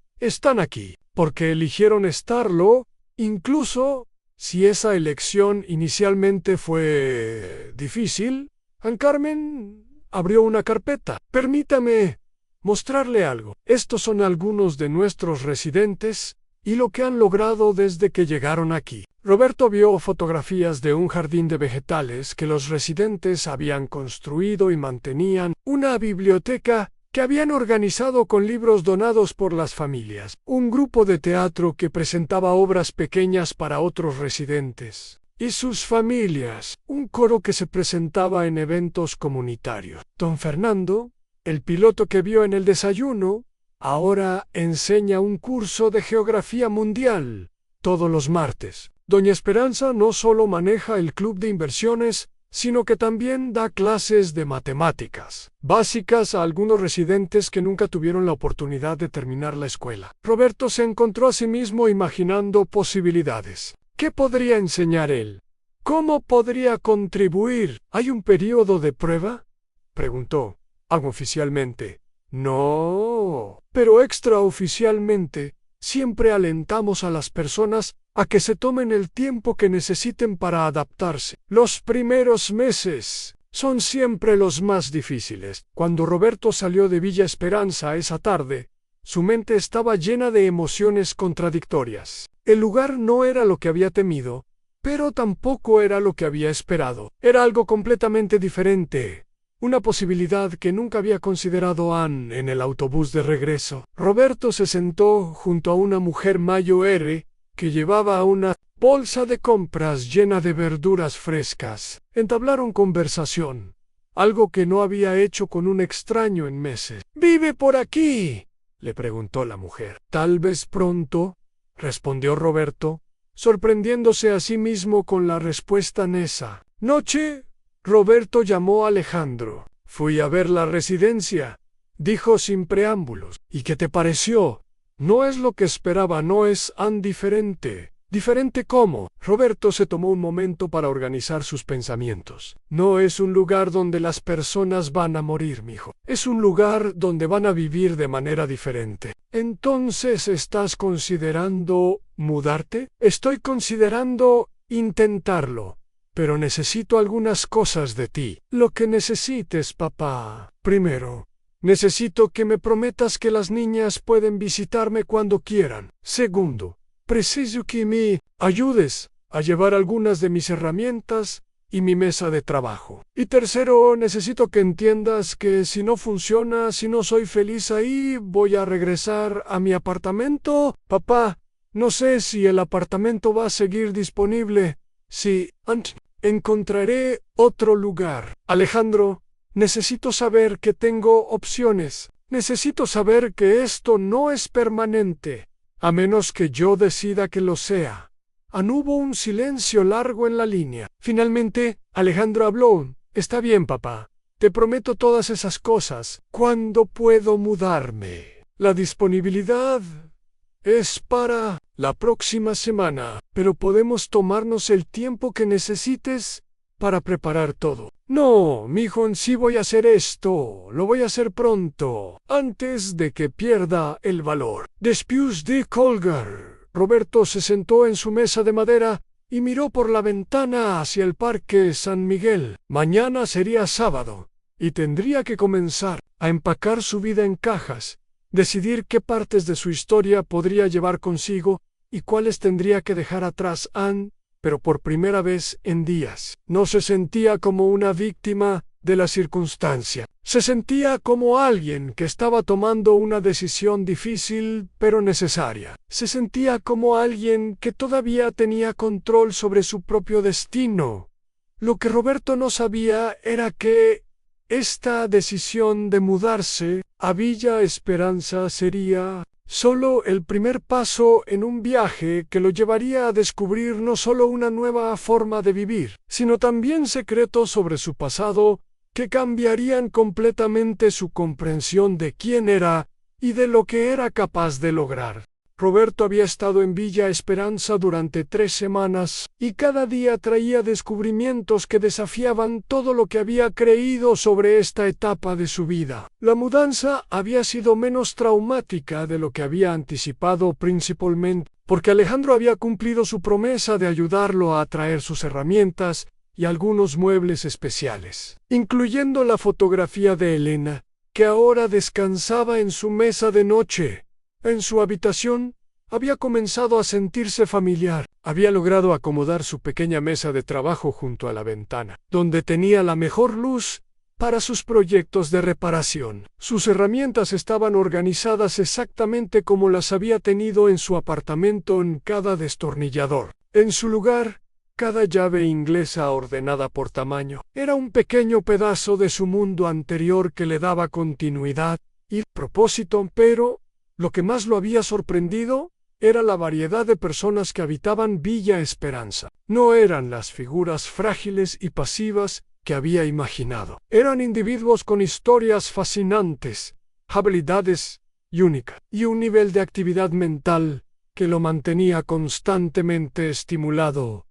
porque eligieron estarlo, incluso si esa elección inicialmente fue difícil. Carmen abrió una carpeta. Permítame mostrarle algo. Estos son algunos de nuestros residentes y lo que han logrado desde que llegaron aquí. Roberto vio fotografías de un jardín de vegetales que los residentes habían construido y mantenían, una biblioteca que habían organizado con libros donados por las familias, un grupo de teatro que presentaba obras pequeñas para otros residentes y sus familias, un coro que se presentaba en eventos comunitarios. Don Fernando, el piloto que vio en el desayuno, ahora enseña un curso de geografía mundial todos los martes. Doña Esperanza no solo maneja el club de inversiones, sino que también da clases de matemáticas básicas a algunos residentes que nunca tuvieron la oportunidad de terminar la escuela. Roberto se encontró a sí mismo imaginando posibilidades. ¿Qué podría enseñar él? ¿Cómo podría contribuir? ¿Hay un periodo de prueba?, preguntó. Oficialmente, no, pero extraoficialmente, siempre alentamos a las personas a que se tomen el tiempo que necesiten para adaptarse. Los primeros meses son siempre los más difíciles. Cuando Roberto salió de Villa Esperanza esa tarde, su mente estaba llena de emociones contradictorias. El lugar no era lo que había temido, pero tampoco era lo que había esperado. Era algo completamente diferente. Una posibilidad que nunca había considerado Ann en el autobús de regreso. Roberto se sentó junto a una mujer mayor que llevaba una bolsa de compras llena de verduras frescas. Entablaron conversación, algo que no había hecho con un extraño en meses. ¿Vive por aquí?, le preguntó la mujer. Tal vez pronto, respondió Roberto, sorprendiéndose a sí mismo con la respuesta esa noche. Roberto llamó a Alejandro. Fui a ver la residencia, dijo sin preámbulos. ¿Y qué te pareció? No es lo que esperaba, no es tan diferente. ¿Diferente cómo? Roberto se tomó un momento para organizar sus pensamientos. No es un lugar donde las personas van a morir, mijo. Es un lugar donde van a vivir de manera diferente. Entonces, ¿estás considerando mudarte? Estoy considerando intentarlo. Pero necesito algunas cosas de ti. Lo que necesites, papá. Primero, necesito que me prometas que las niñas pueden visitarme cuando quieran. Segundo, preciso que me ayudes a llevar algunas de mis herramientas y mi mesa de trabajo. Y tercero, necesito que entiendas que si no funciona, si no soy feliz ahí, voy a regresar a mi apartamento. Papá, no sé si el apartamento va a seguir disponible. Sí, encontraré otro lugar. Alejandro, necesito saber que tengo opciones. Necesito saber que esto no es permanente, a menos que yo decida que lo sea. Hubo un silencio largo en la línea. Finalmente, Alejandro habló. Está bien, papá. Te prometo todas esas cosas. ¿Cuándo puedo mudarme? La disponibilidad es para la próxima semana, pero podemos tomarnos el tiempo que necesites para preparar todo. No, mijo, sí voy a hacer esto. Lo voy a hacer pronto, antes de que pierda el valor. Después de colgar, Roberto se sentó en su mesa de madera y miró por la ventana hacia el Parque San Miguel. Mañana sería sábado, y tendría que comenzar a empacar su vida en cajas, decidir qué partes de su historia podría llevar consigo y cuáles tendría que dejar atrás. Pero por primera vez en días, no se sentía como una víctima de la circunstancia. Se sentía como alguien que estaba tomando una decisión difícil pero necesaria. Se sentía como alguien que todavía tenía control sobre su propio destino. Lo que Roberto no sabía era que esta decisión de mudarse a Villa Esperanza sería solo el primer paso en un viaje que lo llevaría a descubrir no solo una nueva forma de vivir, sino también secretos sobre su pasado que cambiarían completamente su comprensión de quién era y de lo que era capaz de lograr. Roberto había estado en Villa Esperanza durante 3 semanas y cada día traía descubrimientos que desafiaban todo lo que había creído sobre esta etapa de su vida. La mudanza había sido menos traumática de lo que había anticipado, principalmente porque Alejandro había cumplido su promesa de ayudarlo a traer sus herramientas y algunos muebles especiales, incluyendo la fotografía de Elena, que ahora descansaba en su mesa de noche. En su habitación había comenzado a sentirse familiar. Había logrado acomodar su pequeña mesa de trabajo junto a la ventana, donde tenía la mejor luz para sus proyectos de reparación. Sus herramientas estaban organizadas exactamente como las había tenido en su apartamento, en cada destornillador. En su lugar, cada llave inglesa ordenada por tamaño. Era un pequeño pedazo de su mundo anterior que le daba continuidad y propósito, pero lo que más lo había sorprendido era la variedad de personas que habitaban Villa Esperanza. No eran las figuras frágiles y pasivas que había imaginado. Eran individuos con historias fascinantes, habilidades únicas y un nivel de actividad mental que lo mantenía constantemente estimulado.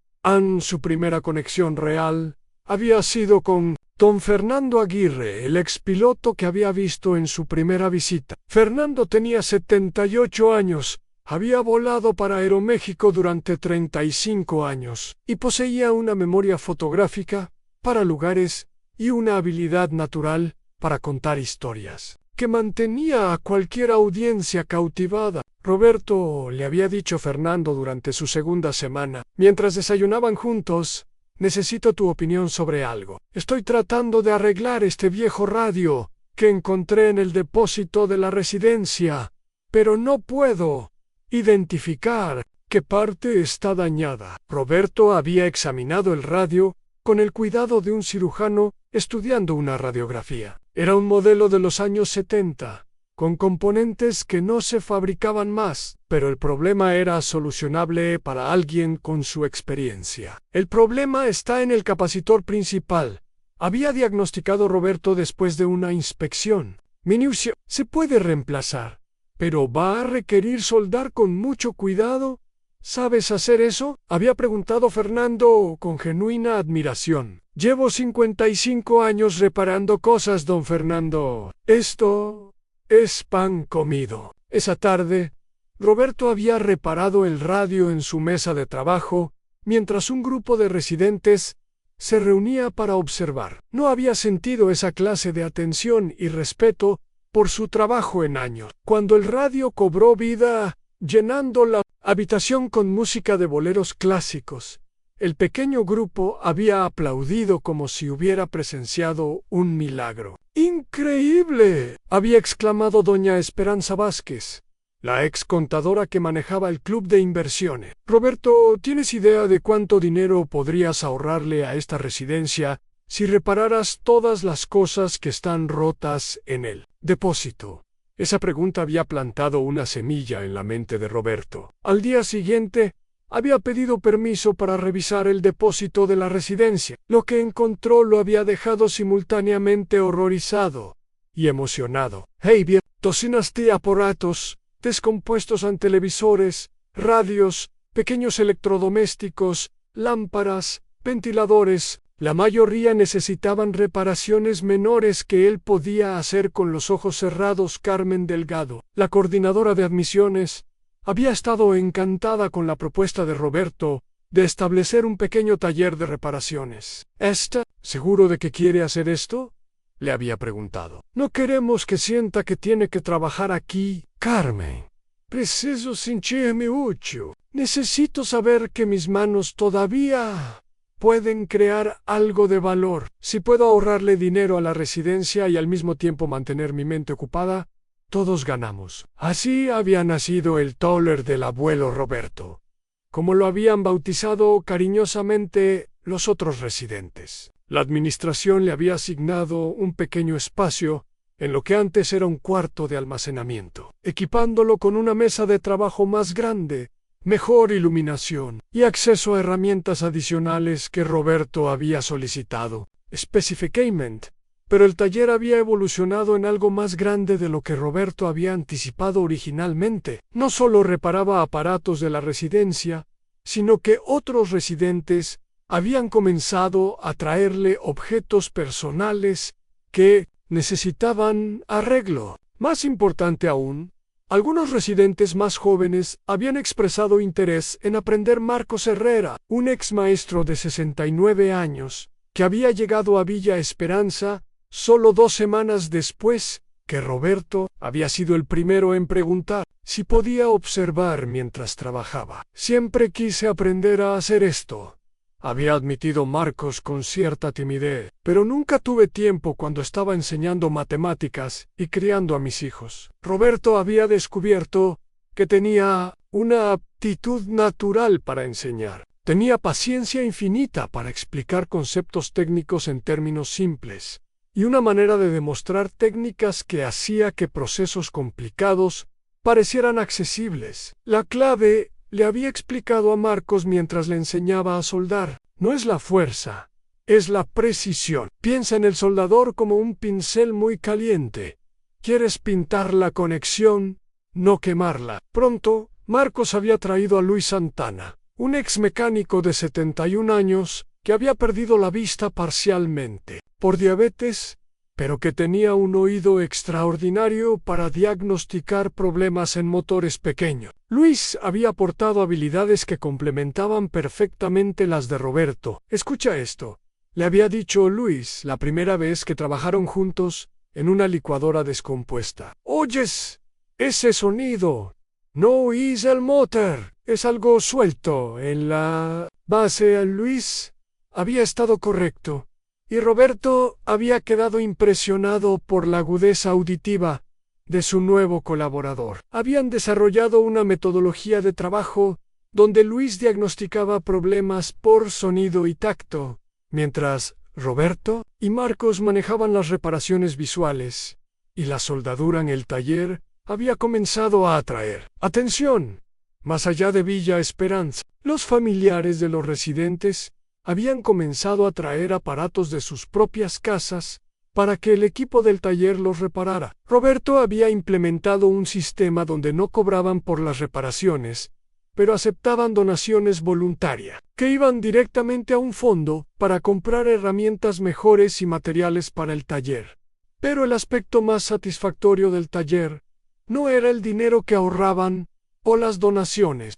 Su primera conexión real había sido con don Fernando Aguirre, el expiloto que había visto en su primera visita. Fernando tenía 78 años, había volado para Aeroméxico durante 35 años y poseía una memoria fotográfica para lugares y una habilidad natural para contar historias que mantenía a cualquier audiencia cautivada. Roberto le había dicho Fernando durante su segunda semana, mientras desayunaban juntos: necesito tu opinión sobre algo. Estoy tratando de arreglar este viejo radio que encontré en el depósito de la residencia, pero no puedo identificar qué parte está dañada. Roberto había examinado el radio con el cuidado de un cirujano estudiando una radiografía. Era un modelo de los años 70, con componentes que no se fabricaban más, pero el problema era solucionable para alguien con su experiencia. El problema está en el capacitor principal, había diagnosticado Roberto después de una inspección. Minucio, se puede reemplazar, pero va a requerir soldar con mucho cuidado. ¿Sabes hacer eso?, había preguntado Fernando con genuina admiración. Llevo 55 años reparando cosas, don Fernando. Esto es pan comido. Esa tarde, Roberto había reparado el radio en su mesa de trabajo, mientras un grupo de residentes se reunía para observar. No había sentido esa clase de atención y respeto por su trabajo en años. Cuando el radio cobró vida, llenando la habitación con música de boleros clásicos, el pequeño grupo había aplaudido como si hubiera presenciado un milagro. ¡Increíble!, había exclamado doña Esperanza Vázquez, la ex contadora que manejaba el club de inversiones. Roberto, ¿tienes idea de cuánto dinero podrías ahorrarle a esta residencia si repararas todas las cosas que están rotas en el depósito? Esa pregunta había plantado una semilla en la mente de Roberto. Al día siguiente, había pedido permiso para revisar el depósito de la residencia. Lo que encontró lo había dejado simultáneamente horrorizado y emocionado. Había docenas de aparatos descompuestos en televisores, radios, pequeños electrodomésticos, lámparas, ventiladores. La mayoría necesitaban reparaciones menores que él podía hacer con los ojos cerrados. Carmen Delgado, la coordinadora de admisiones, había estado encantada con la propuesta de Roberto de establecer un pequeño taller de reparaciones. ¿Está seguro de que quiere hacer esto?, le había preguntado. No queremos que sienta que tiene que trabajar aquí, Carmen. Preciso sentirme útil. Necesito saber que mis manos todavía pueden crear algo de valor. Si puedo ahorrarle dinero a la residencia y al mismo tiempo mantener mi mente ocupada, todos ganamos. Así había nacido el taller del abuelo Roberto, como lo habían bautizado cariñosamente los otros residentes. La administración le había asignado un pequeño espacio en lo que antes era un cuarto de almacenamiento, equipándolo con una mesa de trabajo más grande, mejor iluminación y acceso a herramientas adicionales que Roberto había solicitado específicamente. Pero el taller había evolucionado en algo más grande de lo que Roberto había anticipado originalmente. No solo reparaba aparatos de la residencia, sino que otros residentes habían comenzado a traerle objetos personales que necesitaban arreglo. Más importante aún, algunos residentes más jóvenes habían expresado interés en aprender. Marcos Herrera, un ex maestro de 69 años, que había llegado a Villa Esperanza solo 2 semanas después que Roberto, había sido el primero en preguntar si podía observar mientras trabajaba. Siempre quise aprender a hacer esto, había admitido Marcos con cierta timidez, pero nunca tuve tiempo cuando estaba enseñando matemáticas y criando a mis hijos. Roberto había descubierto que tenía una aptitud natural para enseñar. Tenía paciencia infinita para explicar conceptos técnicos en términos simples, y una manera de demostrar técnicas que hacía que procesos complicados parecieran accesibles. La clave, le había explicado a Marcos mientras le enseñaba a soldar, no es la fuerza, es la precisión. Piensa en el soldador como un pincel muy caliente. Quieres pintar la conexión, no quemarla. Pronto, Marcos había traído a Luis Santana, un ex mecánico de 71 años que había perdido la vista parcialmente por diabetes, pero que tenía un oído extraordinario para diagnosticar problemas en motores pequeños. Luis había aportado habilidades que complementaban perfectamente las de Roberto. Escucha esto, le había dicho Luis la primera vez que trabajaron juntos en una licuadora descompuesta. ¿Oyes ese sonido? No oís el motor, es algo suelto en la base. Luis había estado correcto, y Roberto había quedado impresionado por la agudeza auditiva de su nuevo colaborador. Habían desarrollado una metodología de trabajo donde Luis diagnosticaba problemas por sonido y tacto, mientras Roberto y Marcos manejaban las reparaciones visuales, y la soldadura en el taller había comenzado a atraer atención. Más allá de Villa Esperanza, los familiares de los residentes habían comenzado a traer aparatos de sus propias casas para que el equipo del taller los reparara. Roberto había implementado un sistema donde no cobraban por las reparaciones, pero aceptaban donaciones voluntarias, que iban directamente a un fondo para comprar herramientas mejores y materiales para el taller. Pero el aspecto más satisfactorio del taller no era el dinero que ahorraban o las donaciones.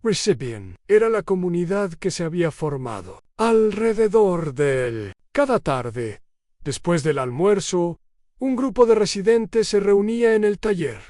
Recipient era la comunidad que se había formado alrededor de él. Cada tarde, después del almuerzo, un grupo de residentes se reunía en el taller,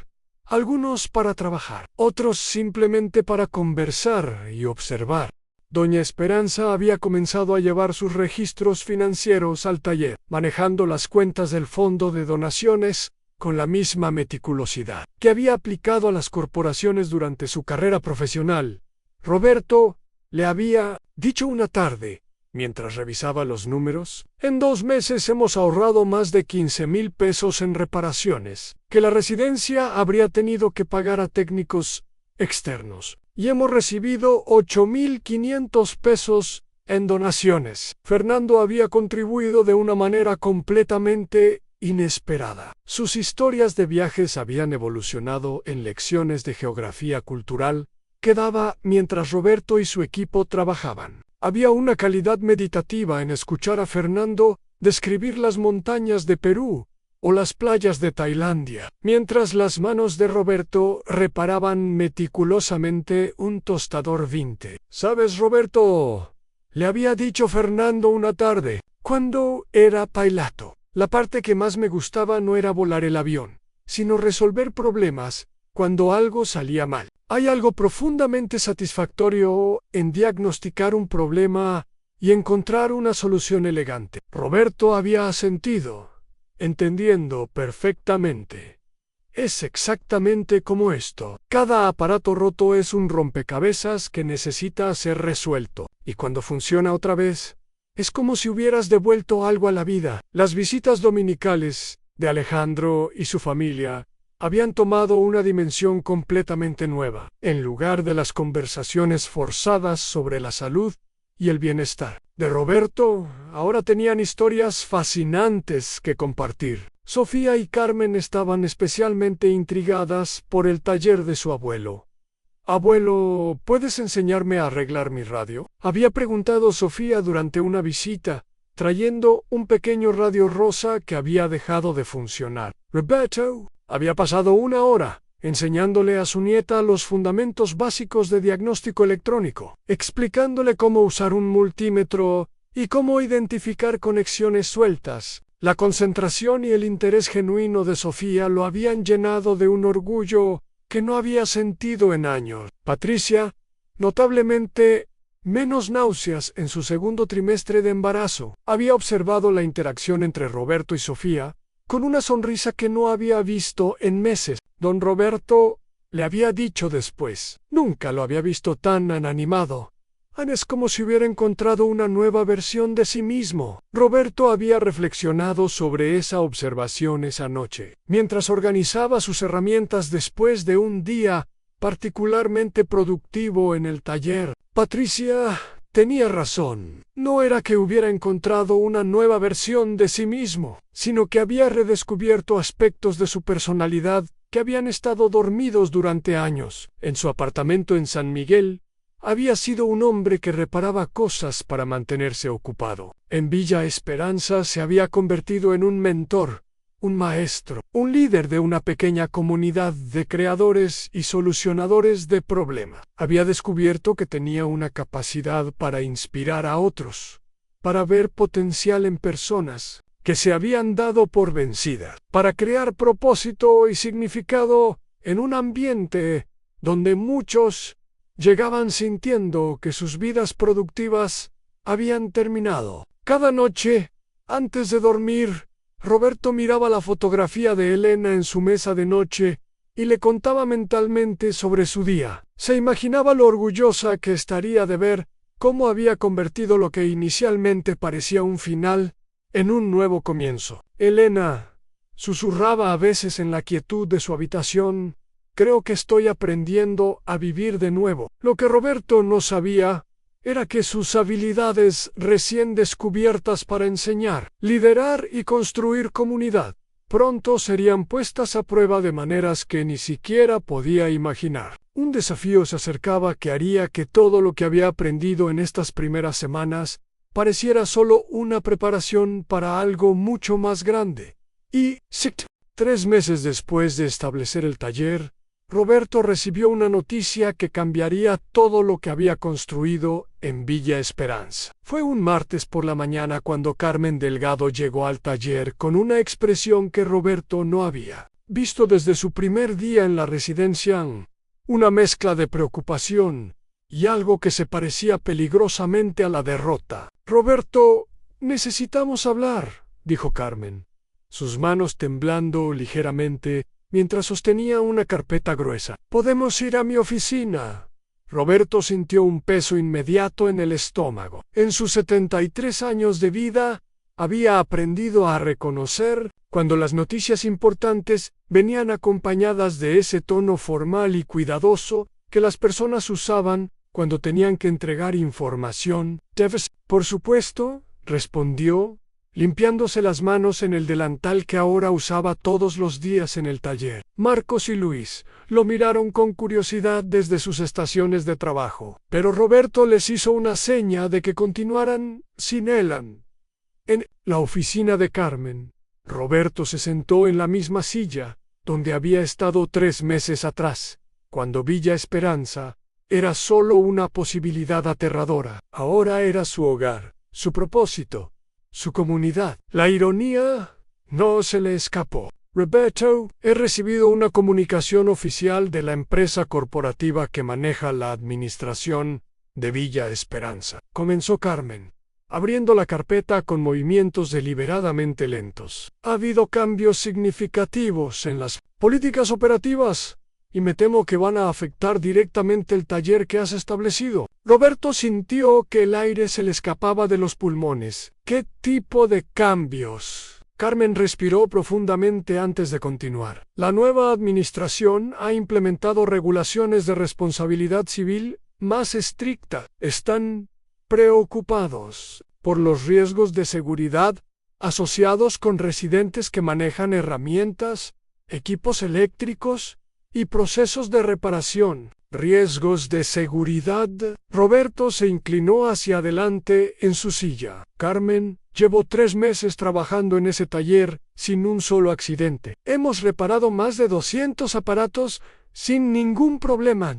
algunos para trabajar, otros simplemente para conversar y observar. Doña Esperanza había comenzado a llevar sus registros financieros al taller, manejando las cuentas del fondo de donaciones con la misma meticulosidad que había aplicado a las corporaciones durante su carrera profesional. Roberto le había dicho una tarde, mientras revisaba los números: en 2 meses hemos ahorrado más de 15,000 pesos en reparaciones, que la residencia habría tenido que pagar a técnicos externos. y hemos recibido 8.500 pesos en donaciones. Fernando había contribuido de una manera completamente inesperada. Sus historias de viajes habían evolucionado en lecciones de geografía cultural que daba mientras Roberto y su equipo trabajaban. Había una calidad meditativa en escuchar a Fernando describir las montañas de Perú o las playas de Tailandia, mientras las manos de Roberto reparaban meticulosamente un tostador vintage. «¿Sabes, Roberto?», le había dicho Fernando una tarde, cuando era piloto. «La parte que más me gustaba no era volar el avión, sino resolver problemas cuando algo salía mal. Hay algo profundamente satisfactorio en diagnosticar un problema y encontrar una solución elegante». Roberto había asentido, entendiendo perfectamente. «Es exactamente como esto. Cada aparato roto es un rompecabezas que necesita ser resuelto, y cuando funciona otra vez, es como si hubieras devuelto algo a la vida». Las visitas dominicales de Alejandro y su familia habían tomado una dimensión completamente nueva, en lugar de las conversaciones forzadas sobre la salud y el bienestar de Roberto. Ahora tenían historias fascinantes que compartir. Sofía y Carmen estaban especialmente intrigadas por el taller de su abuelo. «Abuelo, ¿puedes enseñarme a arreglar mi radio?», había preguntado Sofía durante una visita, trayendo un pequeño radio rosa que había dejado de funcionar. Roberto había pasado una hora enseñándole a su nieta los fundamentos básicos de diagnóstico electrónico, explicándole cómo usar un multímetro y cómo identificar conexiones sueltas. La concentración y el interés genuino de Sofía lo habían llenado de un orgullo que no había sentido en años. Patricia, notablemente menos náuseas en su segundo trimestre de embarazo, había observado la interacción entre Roberto y Sofía con una sonrisa que no había visto en meses. Don Roberto le había dicho después: «Nunca lo había visto tan animado. Es como si hubiera encontrado una nueva versión de sí mismo». Roberto había reflexionado sobre esa observación esa noche, mientras organizaba sus herramientas después de un día particularmente productivo en el taller. Patricia tenía razón. No era que hubiera encontrado una nueva versión de sí mismo, sino que había redescubierto aspectos de su personalidad que habían estado dormidos durante años. En su apartamento en San Miguel, había sido un hombre que reparaba cosas para mantenerse ocupado. En Villa Esperanza se había convertido en un mentor, un maestro, un líder de una pequeña comunidad de creadores y solucionadores de problemas. Había descubierto que tenía una capacidad para inspirar a otros, para ver potencial en personas que se habían dado por vencidas, para crear propósito y significado en un ambiente donde muchos llegaban sintiendo que sus vidas productivas habían terminado. Cada noche, antes de dormir, Roberto miraba la fotografía de Elena en su mesa de noche y le contaba mentalmente sobre su día. Se imaginaba lo orgullosa que estaría de ver cómo había convertido lo que inicialmente parecía un final en un nuevo comienzo. «Elena», susurraba a veces en la quietud de su habitación, «creo que estoy aprendiendo a vivir de nuevo». Lo que Roberto no sabía era que sus habilidades recién descubiertas para enseñar, liderar y construir comunidad pronto serían puestas a prueba de maneras que ni siquiera podía imaginar. Un desafío se acercaba que haría que todo lo que había aprendido en estas primeras semanas pareciera solo una preparación para algo mucho más grande. Y 3 meses después de establecer el taller, Roberto recibió una noticia que cambiaría todo lo que había construido en Villa Esperanza. Fue un martes por la mañana cuando Carmen Delgado llegó al taller con una expresión que Roberto no había visto desde su primer día en la residencia, una mezcla de preocupación y algo que se parecía peligrosamente a la derrota. «Roberto, necesitamos hablar», dijo Carmen, sus manos temblando ligeramente mientras sostenía una carpeta gruesa. «¿Podemos ir a mi oficina?». Roberto sintió un peso inmediato en el estómago. En sus 73 años de vida, había aprendido a reconocer cuando las noticias importantes venían acompañadas de ese tono formal y cuidadoso que las personas usaban cuando tenían que entregar información. Debes, por supuesto, respondió, limpiándose las manos en el delantal que ahora usaba todos los días en el taller. Marcos y Luis lo miraron con curiosidad desde sus estaciones de trabajo, pero Roberto les hizo una seña de que continuaran sin él. En la oficina de Carmen, Roberto se sentó en la misma silla donde había estado 3 meses atrás, cuando Villa Esperanza era solo una posibilidad aterradora. Ahora era su hogar, su propósito, su comunidad. La ironía no se le escapó. Roberto, he recibido una comunicación oficial de la empresa corporativa que maneja la administración de Villa Esperanza. Comenzó Carmen, abriendo la carpeta con movimientos deliberadamente lentos. Ha habido cambios significativos en las políticas operativas y me temo que van a afectar directamente el taller que has establecido. Roberto sintió que el aire se le escapaba de los pulmones. ¿Qué tipo de cambios? Carmen respiró profundamente antes de continuar. La nueva administración ha implementado regulaciones de responsabilidad civil más estrictas. Están preocupados por los riesgos de seguridad asociados con residentes que manejan herramientas, equipos eléctricos y procesos de reparación. Riesgos de seguridad. Roberto se inclinó hacia adelante en su silla. Carmen, llevo 3 meses trabajando en ese taller sin un solo accidente. Hemos reparado más de 200 aparatos sin ningún problema.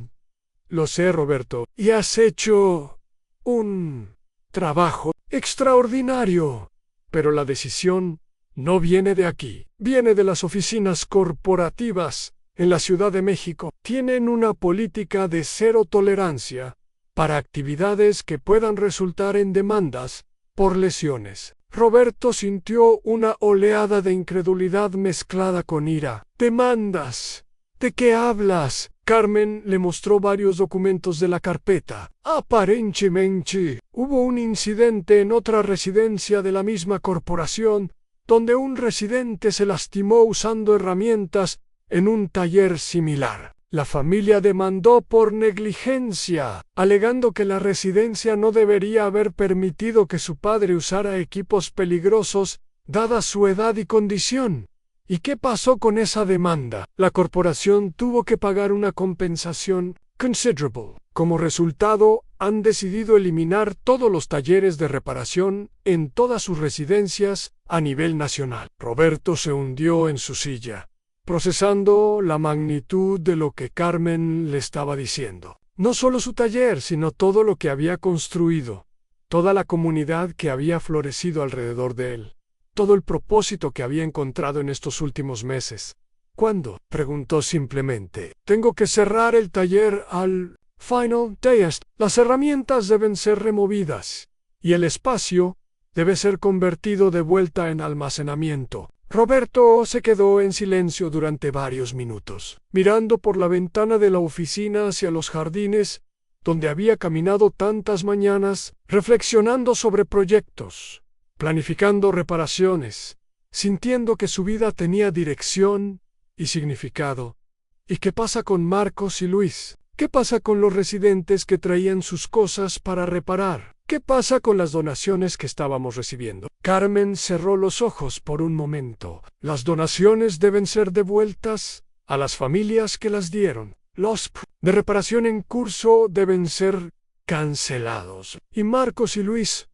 Lo sé, Roberto, y has hecho un trabajo extraordinario. Pero la decisión no viene de aquí, viene de las oficinas corporativas en la Ciudad de México. Tienen una política de cero tolerancia para actividades que puedan resultar en demandas por lesiones. Roberto sintió una oleada de incredulidad mezclada con ira. ¿Demandas? ¿De qué hablas? Carmen le mostró varios documentos de la carpeta. Aparentemente, hubo un incidente en otra residencia de la misma corporación, donde un residente se lastimó usando herramientas en un taller similar. La familia demandó por negligencia, alegando que la residencia no debería haber permitido que su padre usara equipos peligrosos, dada su edad y condición. ¿Y qué pasó con esa demanda? La corporación tuvo que pagar una compensación considerable. Como resultado, han decidido eliminar todos los talleres de reparación en todas sus residencias a nivel nacional. Roberto se hundió en su silla, procesando la magnitud de lo que Carmen le estaba diciendo. No solo su taller, sino todo lo que había construido, toda la comunidad que había florecido alrededor de él, todo el propósito que había encontrado en estos últimos meses. ¿Cuándo? Preguntó simplemente. Tengo que cerrar el taller al final test. Las herramientas deben ser removidas y el espacio debe ser convertido de vuelta en almacenamiento. Roberto se quedó en silencio durante varios minutos, mirando por la ventana de la oficina hacia los jardines, donde había caminado tantas mañanas, reflexionando sobre proyectos, planificando reparaciones, sintiendo que su vida tenía dirección y significado. ¿Y qué pasa con Marcos y Luis? ¿Qué pasa con los residentes que traían sus cosas para reparar? ¿Qué pasa con las donaciones que estábamos recibiendo? Carmen cerró los ojos por un momento. Las donaciones deben ser devueltas a las familias que las dieron. Los de reparación en curso deben ser cancelados. Y Marcos y Luis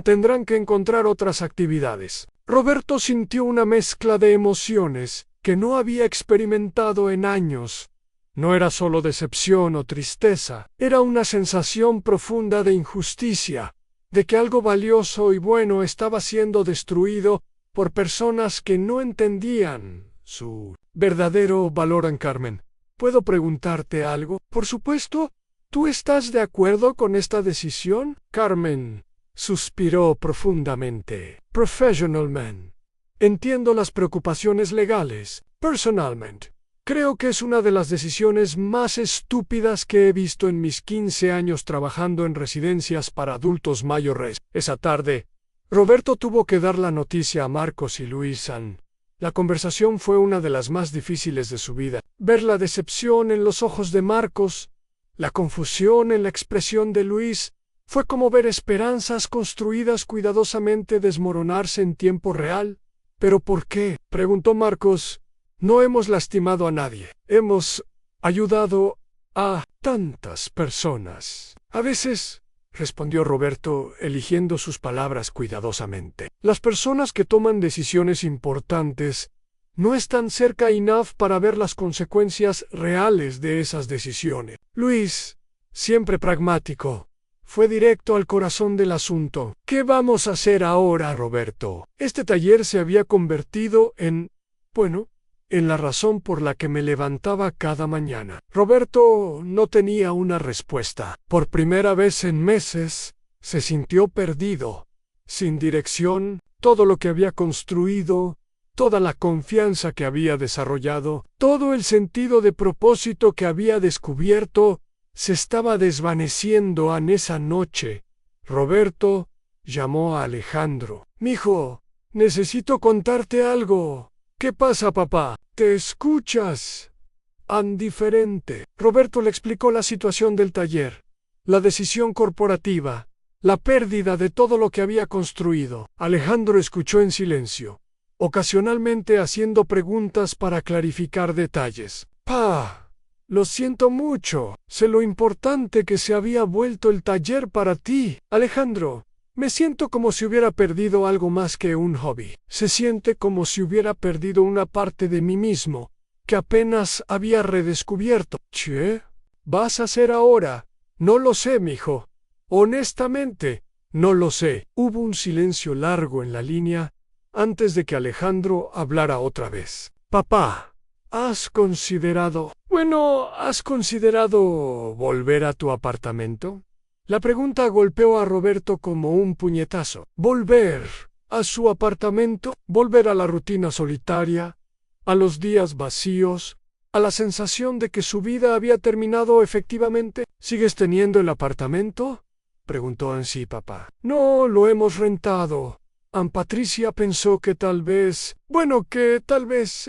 tendrán que encontrar otras actividades. Roberto sintió una mezcla de emociones que no había experimentado en años. No era solo decepción o tristeza, era una sensación profunda de injusticia, de que algo valioso y bueno estaba siendo destruido por personas que no entendían su verdadero valor. En Carmen, ¿puedo preguntarte algo? Por supuesto. ¿Tú estás de acuerdo con esta decisión? Carmen suspiró profundamente. Professionalmente, entiendo las preocupaciones legales. Personalmente, creo que es una de las decisiones más estúpidas que he visto en mis 15 años trabajando en residencias para adultos mayores. Esa tarde, Roberto tuvo que dar la noticia a Marcos y Luis. La conversación fue una de las más difíciles de su vida. Ver la decepción en los ojos de Marcos La confusión en la expresión de Luis fue como ver esperanzas construidas cuidadosamente desmoronarse en tiempo real. ¿Pero por qué?, preguntó Marcos. No hemos lastimado a nadie. Hemos ayudado a tantas personas. A veces, respondió Roberto, eligiendo sus palabras cuidadosamente, las personas que toman decisiones importantes no están cerca enough para ver las consecuencias reales de esas decisiones. Luis, siempre pragmático, fue directo al corazón del asunto. ¿Qué vamos a hacer ahora, Roberto? Este taller se había convertido en la razón por la que me levantaba cada mañana. Roberto no tenía una respuesta. Por primera vez en meses, se sintió perdido, sin dirección. Todo lo que había construido, toda la confianza que había desarrollado, todo el sentido de propósito que había descubierto, se estaba desvaneciendo en esa noche. Roberto llamó a Alejandro. «Mijo, necesito contarte algo». «¿Qué pasa, papá? ¿Te escuchas tan diferente?» Roberto le explicó la situación del taller, la decisión corporativa, la pérdida de todo lo que había construido. Alejandro escuchó en silencio, ocasionalmente haciendo preguntas para clarificar detalles. «Pa, lo siento mucho. Sé lo importante que se había vuelto el taller para ti, Alejandro. Me siento como si hubiera perdido algo más que un hobby. Se siente como si hubiera perdido una parte de mí mismo, que apenas había redescubierto». «¿Qué vas a hacer ahora?» «No lo sé, mijo. Honestamente, no lo sé». Hubo un silencio largo en la línea antes de que Alejandro hablara otra vez. «Papá, ¿has considerado volver a tu apartamento?» La pregunta golpeó a Roberto como un puñetazo. ¿Volver a su apartamento? ¿Volver a la rutina solitaria? ¿A los días vacíos? ¿A la sensación de que su vida había terminado efectivamente? ¿Sigues teniendo el apartamento?, preguntó ansí papá. «No, lo hemos rentado. Aunt Patricia pensó que tal vez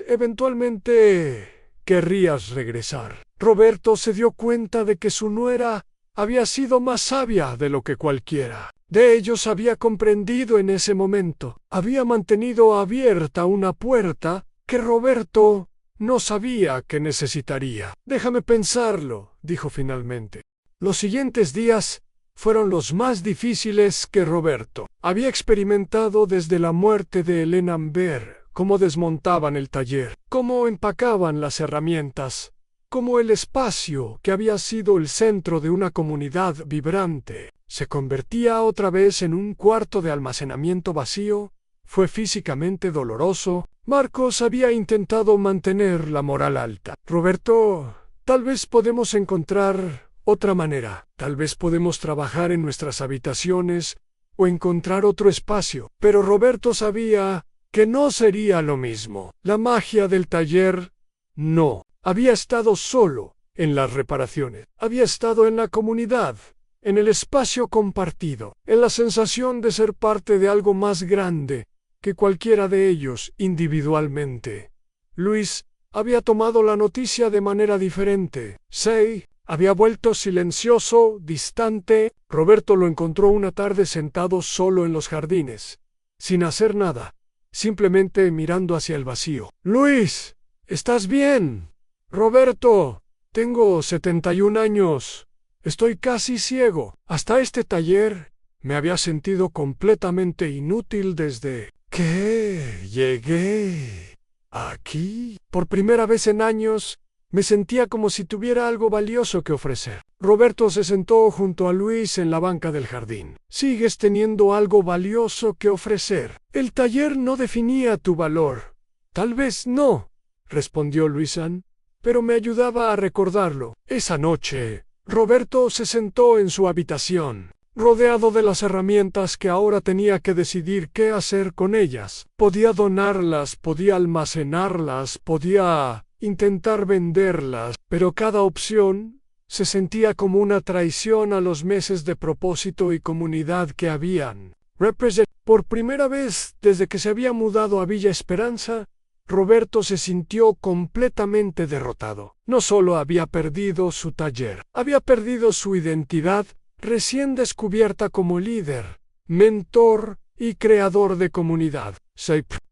eventualmente querrías regresar». Roberto se dio cuenta de que su nuera había sido más sabia de lo que cualquiera de ellos había comprendido en ese momento. Había mantenido abierta una puerta que Roberto no sabía que necesitaría. «Déjame pensarlo», dijo finalmente. Los siguientes días fueron los más difíciles que Roberto había experimentado desde la muerte de Elena. Ver cómo desmontaban el taller, cómo empacaban las herramientas, cómo el espacio que había sido el centro de una comunidad vibrante se convertía otra vez en un cuarto de almacenamiento vacío, fue físicamente doloroso. Marcos había intentado mantener la moral alta. «Roberto, tal vez podemos encontrar otra manera. Tal vez podemos trabajar en nuestras habitaciones o encontrar otro espacio». Pero Roberto sabía que no sería lo mismo. La magia del taller no había estado solo en las reparaciones. Había estado en la comunidad, en el espacio compartido, en la sensación de ser parte de algo más grande que cualquiera de ellos individualmente. Luis había tomado la noticia de manera diferente. Say había vuelto silencioso, distante. Roberto lo encontró una tarde sentado solo en los jardines, sin hacer nada, simplemente mirando hacia el vacío. «Luis, ¿estás bien?» «Roberto, tengo 71 años. Estoy casi ciego. Hasta este taller me había sentido completamente inútil desde que llegué aquí. Por primera vez en años, me sentía como si tuviera algo valioso que ofrecer». Roberto se sentó junto a Luis en la banca del jardín. «¿Sigues teniendo algo valioso que ofrecer? El taller no definía tu valor». «Tal vez no», respondió Luisan, «pero me ayudaba a recordarlo». Esa noche, Roberto se sentó en su habitación, rodeado de las herramientas que ahora tenía que decidir qué hacer con ellas. Podía donarlas, podía almacenarlas, podía intentar venderlas, pero cada opción se sentía como una traición a los meses de propósito y comunidad que habían representado. Por primera vez desde que se había mudado a Villa Esperanza, Roberto se sintió completamente derrotado. No solo había perdido su taller, había perdido su identidad recién descubierta como líder, mentor y creador de comunidad.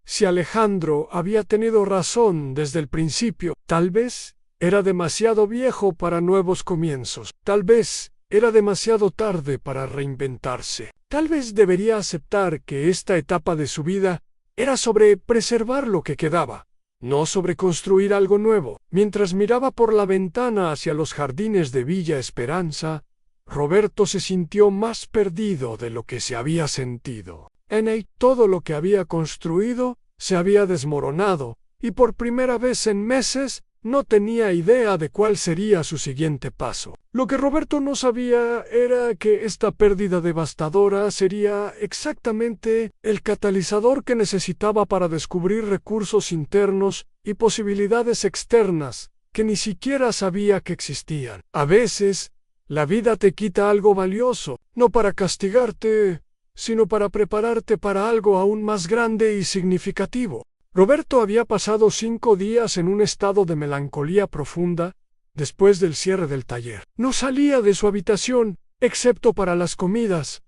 Si Alejandro había tenido razón desde el principio, tal vez era demasiado viejo para nuevos comienzos. Tal vez era demasiado tarde para reinventarse. Tal vez debería aceptar que esta etapa de su vida era sobre preservar lo que quedaba, no sobre construir algo nuevo. Mientras miraba por la ventana hacia los jardines de Villa Esperanza, Roberto se sintió más perdido de lo que se había sentido. En él todo lo que había construido se había desmoronado, y por primera vez en meses no tenía idea de cuál sería su siguiente paso. Lo que Roberto no sabía era que esta pérdida devastadora sería exactamente el catalizador que necesitaba para descubrir recursos internos y posibilidades externas que ni siquiera sabía que existían. A veces, la vida te quita algo valioso, no para castigarte, sino para prepararte para algo aún más grande y significativo. Roberto había pasado 5 días en un estado de melancolía profunda después del cierre del taller. No salía de su habitación, excepto para las comidas,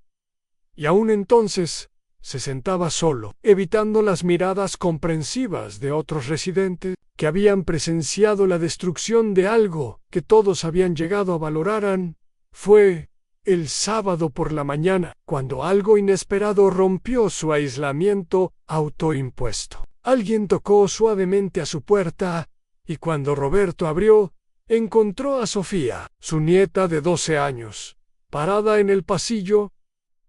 y aún entonces se sentaba solo, evitando las miradas comprensivas de otros residentes que habían presenciado la destrucción de algo que todos habían llegado a valorar. Fue el sábado por la mañana, cuando algo inesperado rompió su aislamiento autoimpuesto. Alguien tocó suavemente a su puerta, y cuando Roberto abrió, encontró a Sofía, su nieta de 12 años, parada en el pasillo,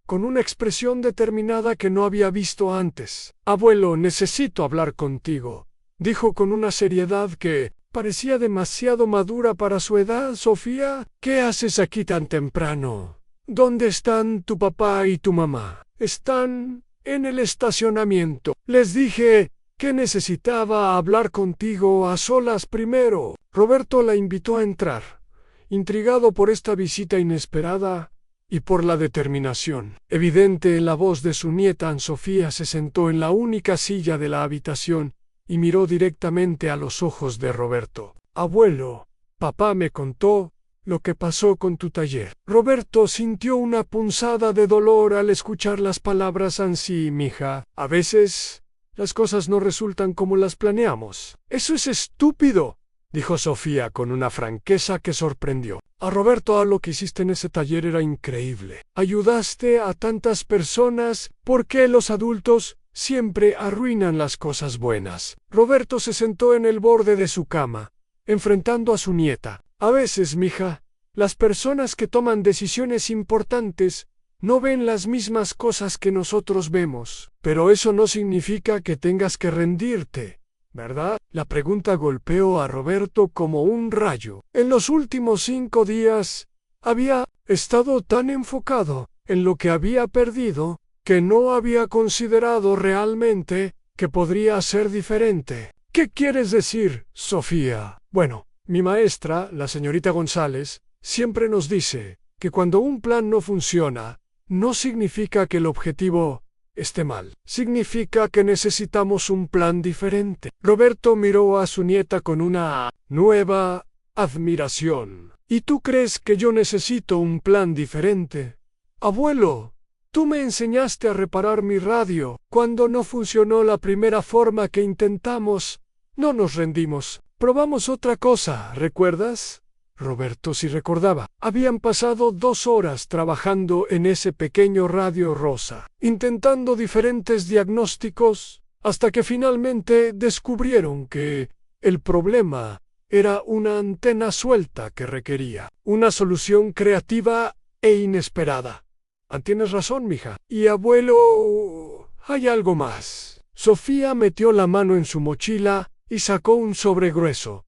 con una expresión determinada que no había visto antes. «Abuelo, necesito hablar contigo», dijo con una seriedad que parecía demasiado madura para su edad. «Sofía, ¿qué haces aquí tan temprano? ¿Dónde están tu papá y tu mamá?» «Están en el estacionamiento. Les dije que necesitaba hablar contigo a solas primero». Roberto la invitó a entrar, intrigado por esta visita inesperada y por la determinación evidente en la voz de su nieta. Sofía se sentó en la única silla de la habitación y miró directamente a los ojos de Roberto. «Abuelo, papá me contó lo que pasó con tu taller». Roberto sintió una punzada de dolor al escuchar las palabras «Sí, mija, a veces las cosas no resultan como las planeamos». «Eso es estúpido», dijo Sofía con una franqueza que sorprendió a Roberto. «Lo que hiciste en ese taller era increíble. Ayudaste a tantas personas. ¿Por qué los adultos siempre arruinan las cosas buenas?» Roberto se sentó en el borde de su cama, enfrentando a su nieta. «A veces, mija, las personas que toman decisiones importantes no ven las mismas cosas que nosotros vemos. Pero eso no significa que tengas que rendirte, ¿verdad?». La pregunta golpeó a Roberto como un rayo. En los últimos 5 días había estado tan enfocado en lo que había perdido que no había considerado realmente que podría ser diferente. «¿Qué quieres decir, Sofía?» «Bueno, mi maestra, la señorita González, siempre nos dice que cuando un plan no funciona, no significa que el objetivo esté mal. Significa que necesitamos un plan diferente». Roberto miró a su nieta con una nueva admiración. «¿Y tú crees que yo necesito un plan diferente?» «Abuelo, tú me enseñaste a reparar mi radio. Cuando no funcionó la primera forma que intentamos, no nos rendimos. Probamos otra cosa, ¿recuerdas?» Roberto sí recordaba. Habían pasado 2 horas trabajando en ese pequeño radio rosa, intentando diferentes diagnósticos, hasta que finalmente descubrieron que el problema era una antena suelta que requería una solución creativa e inesperada. «Tienes razón, mija. Y abuelo, hay algo más». Sofía metió la mano en su mochila y sacó un sobre grueso.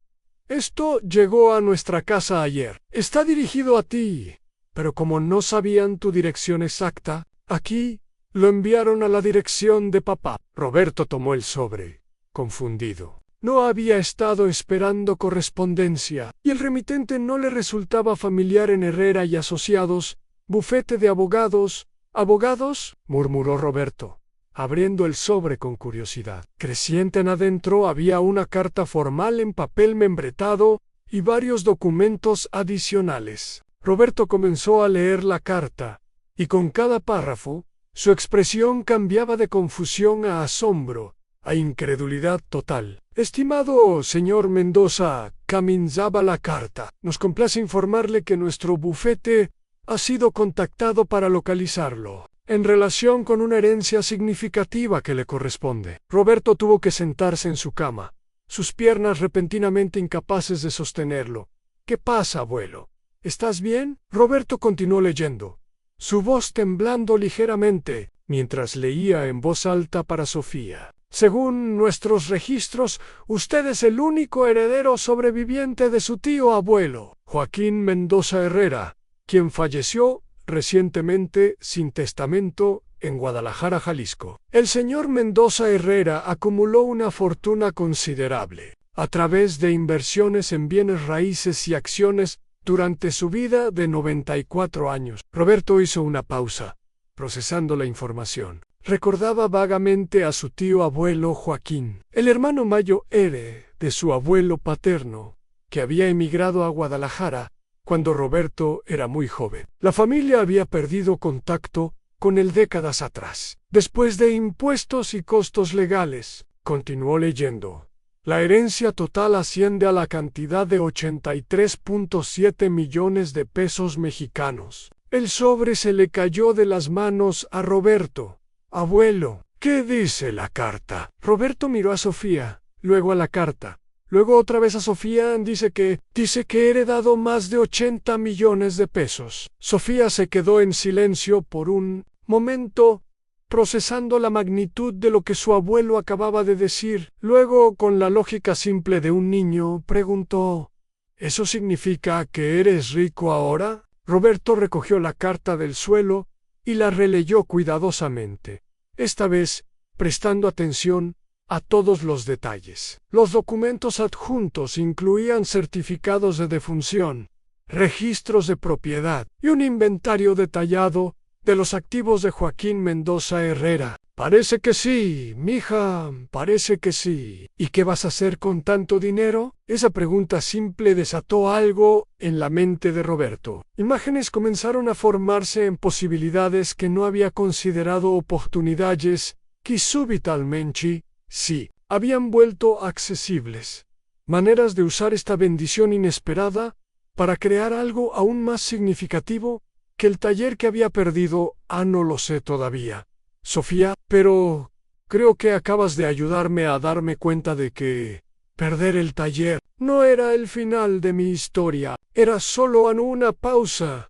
«Esto llegó a nuestra casa ayer. Está dirigido a ti, pero como no sabían tu dirección exacta, aquí lo enviaron a la dirección de papá». Roberto tomó el sobre, confundido. No había estado esperando correspondencia, y el remitente no le resultaba familiar. «En Herrera y Asociados, bufete de abogados». «¿Abogados?», murmuró Roberto. abriendo el sobre con curiosidad. Creciente en adentro había una carta formal en papel membretado y varios documentos adicionales. Roberto comenzó a leer la carta, y con cada párrafo, su expresión cambiaba de confusión a asombro, a incredulidad total. Estimado señor Mendoza, comenzaba la carta. Nos complace informarle que nuestro bufete ha sido contactado para localizarlo, en relación con una herencia significativa que le corresponde. Roberto tuvo que sentarse en su cama, sus piernas repentinamente incapaces de sostenerlo. ¿Qué pasa, abuelo? ¿Estás bien? Roberto continuó leyendo, su voz temblando ligeramente, mientras leía en voz alta para Sofía. Según nuestros registros, usted es el único heredero sobreviviente de su tío abuelo, Joaquín Mendoza Herrera, quien falleció recientemente sin testamento en Guadalajara, Jalisco. El señor Mendoza Herrera acumuló una fortuna considerable a través de inversiones en bienes raíces y acciones durante su vida de 94 años. Roberto hizo una pausa, procesando la información. Recordaba vagamente a su tío abuelo Joaquín, el hermano mayor de su abuelo paterno, que había emigrado a Guadalajara cuando Roberto era muy joven. La familia había perdido contacto con él décadas atrás. Después de impuestos y costos legales, continuó leyendo, la herencia total asciende a la cantidad de 83.7 millones de pesos mexicanos. El sobre se le cayó de las manos a Roberto. Abuelo, ¿qué dice la carta? Roberto miró a Sofía, luego a la carta, luego otra vez a Sofía. Dice que he heredado más de 80 millones de pesos. Sofía se quedó en silencio por un momento, procesando la magnitud de lo que su abuelo acababa de decir. Luego, con la lógica simple de un niño, preguntó, ¿eso significa que eres rico ahora? Roberto recogió la carta del suelo y la releyó cuidadosamente, esta vez prestando atención a todos los detalles. Los documentos adjuntos incluían certificados de defunción, registros de propiedad y un inventario detallado de los activos de Joaquín Mendoza Herrera. Parece que sí, mija, parece que sí. ¿Y qué vas a hacer con tanto dinero? Esa pregunta simple desató algo en la mente de Roberto. Imágenes comenzaron a formarse en posibilidades que no había considerado, oportunidades que súbitamente, sí, habían vuelto accesibles. Maneras de usar esta bendición inesperada para crear algo aún más significativo que el taller que había perdido. No lo sé todavía, Sofía, pero creo que acabas de ayudarme a darme cuenta de que perder el taller no era el final de mi historia, era solo una pausa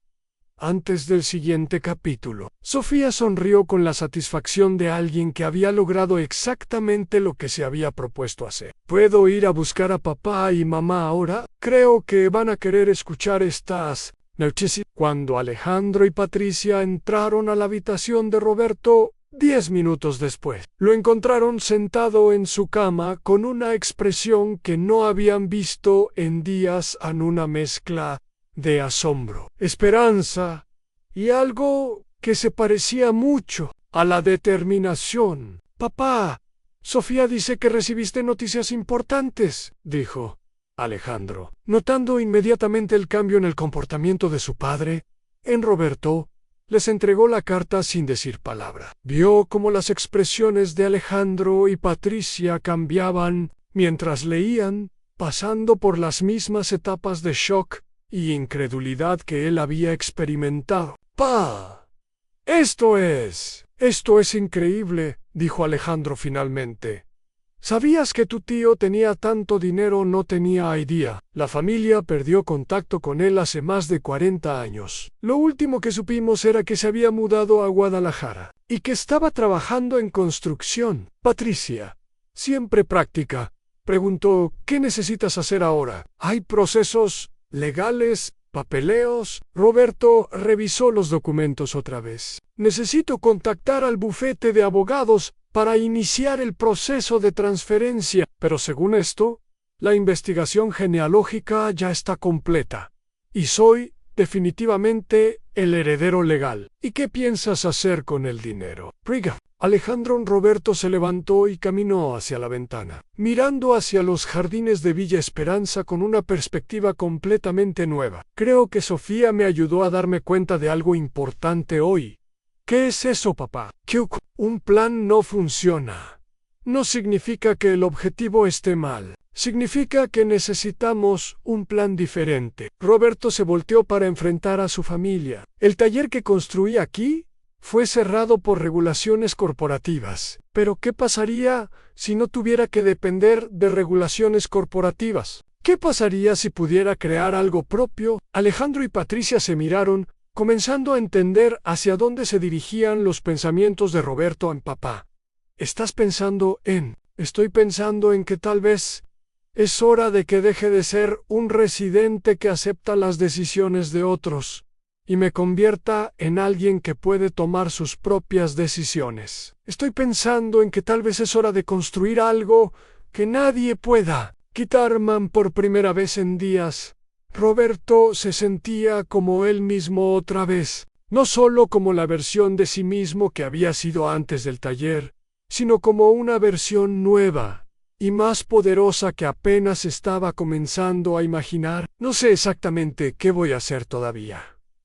antes del siguiente capítulo. Sofía sonrió con la satisfacción de alguien que había logrado exactamente lo que se había propuesto hacer. ¿Puedo ir a buscar a papá y mamá ahora? Creo que van a querer escuchar estas noticias. Cuando Alejandro y Patricia entraron a la habitación de Roberto, 10 minutos después, lo encontraron sentado en su cama con una expresión que no habían visto en días, en una mezcla de asombro, esperanza y algo que se parecía mucho a la determinación. Papá, Sofía dice que recibiste noticias importantes, dijo Alejandro, notando inmediatamente el cambio en el comportamiento de su padre. En Roberto les entregó la carta sin decir palabra. Vio cómo las expresiones de Alejandro y Patricia cambiaban mientras leían, pasando por las mismas etapas de shock y incredulidad que él había experimentado. ¡Pa! Esto es increíble, dijo Alejandro finalmente. ¿Sabías que tu tío tenía tanto dinero? No tenía idea. La familia perdió contacto con él hace más de 40 años. Lo último que supimos era que se había mudado a Guadalajara y que estaba trabajando en construcción. Patricia, siempre práctica, preguntó, ¿qué necesitas hacer ahora? ¿Hay procesos legales? ¿Papeleos? Roberto revisó los documentos otra vez. Necesito contactar al bufete de abogados para iniciar el proceso de transferencia, pero según esto, la investigación genealógica ya está completa, y soy definitivamente el heredero legal. ¿Y qué piensas hacer con el dinero? Brigham, Alejandro Roberto se levantó y caminó hacia la ventana, mirando hacia los jardines de Villa Esperanza con una perspectiva completamente nueva. Creo que Sofía me ayudó a darme cuenta de algo importante hoy. ¿Qué es eso, papá? Que un plan no funciona. No significa que el objetivo esté mal. Significa que necesitamos un plan diferente. Roberto se volteó para enfrentar a su familia. El taller que construí aquí fue cerrado por regulaciones corporativas. Pero ¿qué pasaría si no tuviera que depender de regulaciones corporativas? ¿Qué pasaría si pudiera crear algo propio? Alejandro y Patricia se miraron, comenzando a entender hacia dónde se dirigían los pensamientos de Roberto en papá. Estoy pensando en que tal vez es hora de que deje de ser un residente que acepta las decisiones de otros y me convierta en alguien que puede tomar sus propias decisiones. Estoy pensando en que tal vez es hora de construir algo que nadie pueda quitar por primera vez en días. Roberto se sentía como él mismo otra vez, no solo como la versión de sí mismo que había sido antes del taller, sino como una versión nueva y más poderosa que apenas estaba comenzando a imaginar. No sé exactamente qué voy a hacer todavía,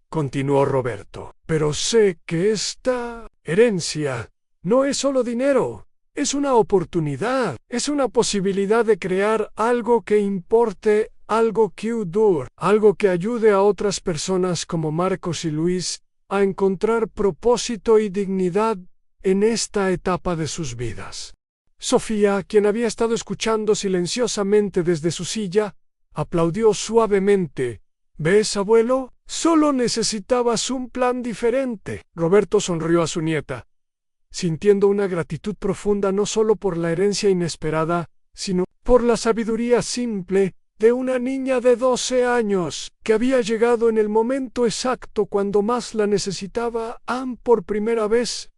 continuó Roberto, pero sé que esta herencia no es solo dinero, es una oportunidad, es una posibilidad de crear algo que importe, algo que dure, algo que ayude a otras personas como Marcos y Luis a encontrar propósito y dignidad en esta etapa de sus vidas. Sofía, quien había estado escuchando silenciosamente desde su silla, aplaudió suavemente. ¿Ves, abuelo? Solo necesitabas un plan diferente. Roberto sonrió a su nieta, sintiendo una gratitud profunda no solo por la herencia inesperada, sino por la sabiduría simple de una niña de 12 años, que había llegado en el momento exacto cuando más la necesitaba por primera vez.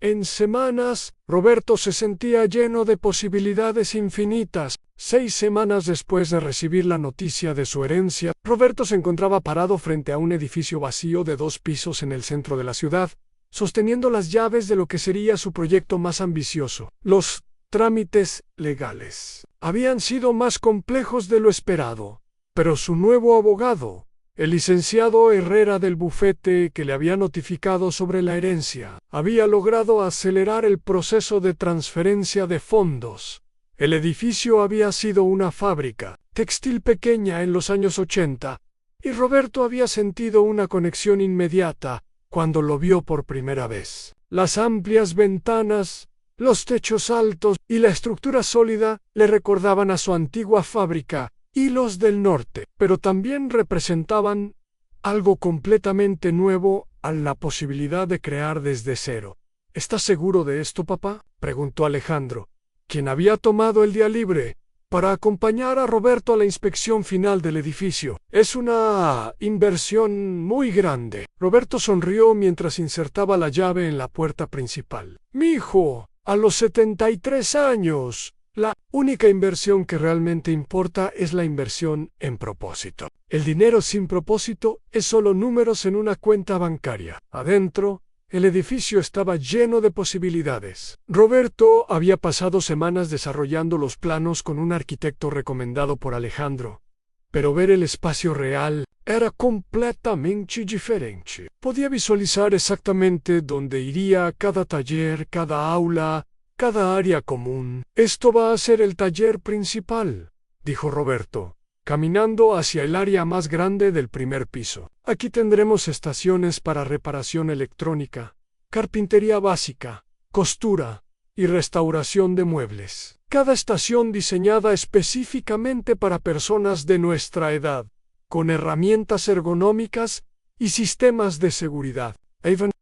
En semanas, Roberto se sentía lleno de posibilidades infinitas. 6 semanas después de recibir la noticia de su herencia, Roberto se encontraba parado frente a un edificio vacío de 2 pisos en el centro de la ciudad, sosteniendo las llaves de lo que sería su proyecto más ambicioso. Los trámites legales habían sido más complejos de lo esperado, pero su nuevo abogado, el licenciado Herrera del bufete que le había notificado sobre la herencia, había logrado acelerar el proceso de transferencia de fondos. El edificio había sido una fábrica textil pequeña en los años 80, y Roberto había sentido una conexión inmediata cuando lo vio por primera vez. Las amplias ventanas, los techos altos y la estructura sólida le recordaban a su antigua fábrica, Hilos del Norte, pero también representaban algo completamente nuevo, a la posibilidad de crear desde cero. ¿Estás seguro de esto, papá?, preguntó Alejandro, quien había tomado el día libre para acompañar a Roberto a la inspección final del edificio. Es una inversión muy grande. Roberto sonrió mientras insertaba la llave en la puerta principal. Mi hijo, a los 73 años, la única inversión que realmente importa es la inversión en propósito. El dinero sin propósito es solo números en una cuenta bancaria. Adentro, el edificio estaba lleno de posibilidades. Roberto había pasado semanas desarrollando los planos con un arquitecto recomendado por Alejandro, pero ver el espacio real era completamente diferente. Podía visualizar exactamente dónde iría cada taller, cada aula, cada área común. Esto va a ser el taller principal, dijo Roberto, caminando hacia el área más grande del primer piso. Aquí tendremos estaciones para reparación electrónica, carpintería básica, costura y restauración de muebles. Cada estación diseñada específicamente para personas de nuestra edad, con herramientas ergonómicas y sistemas de seguridad.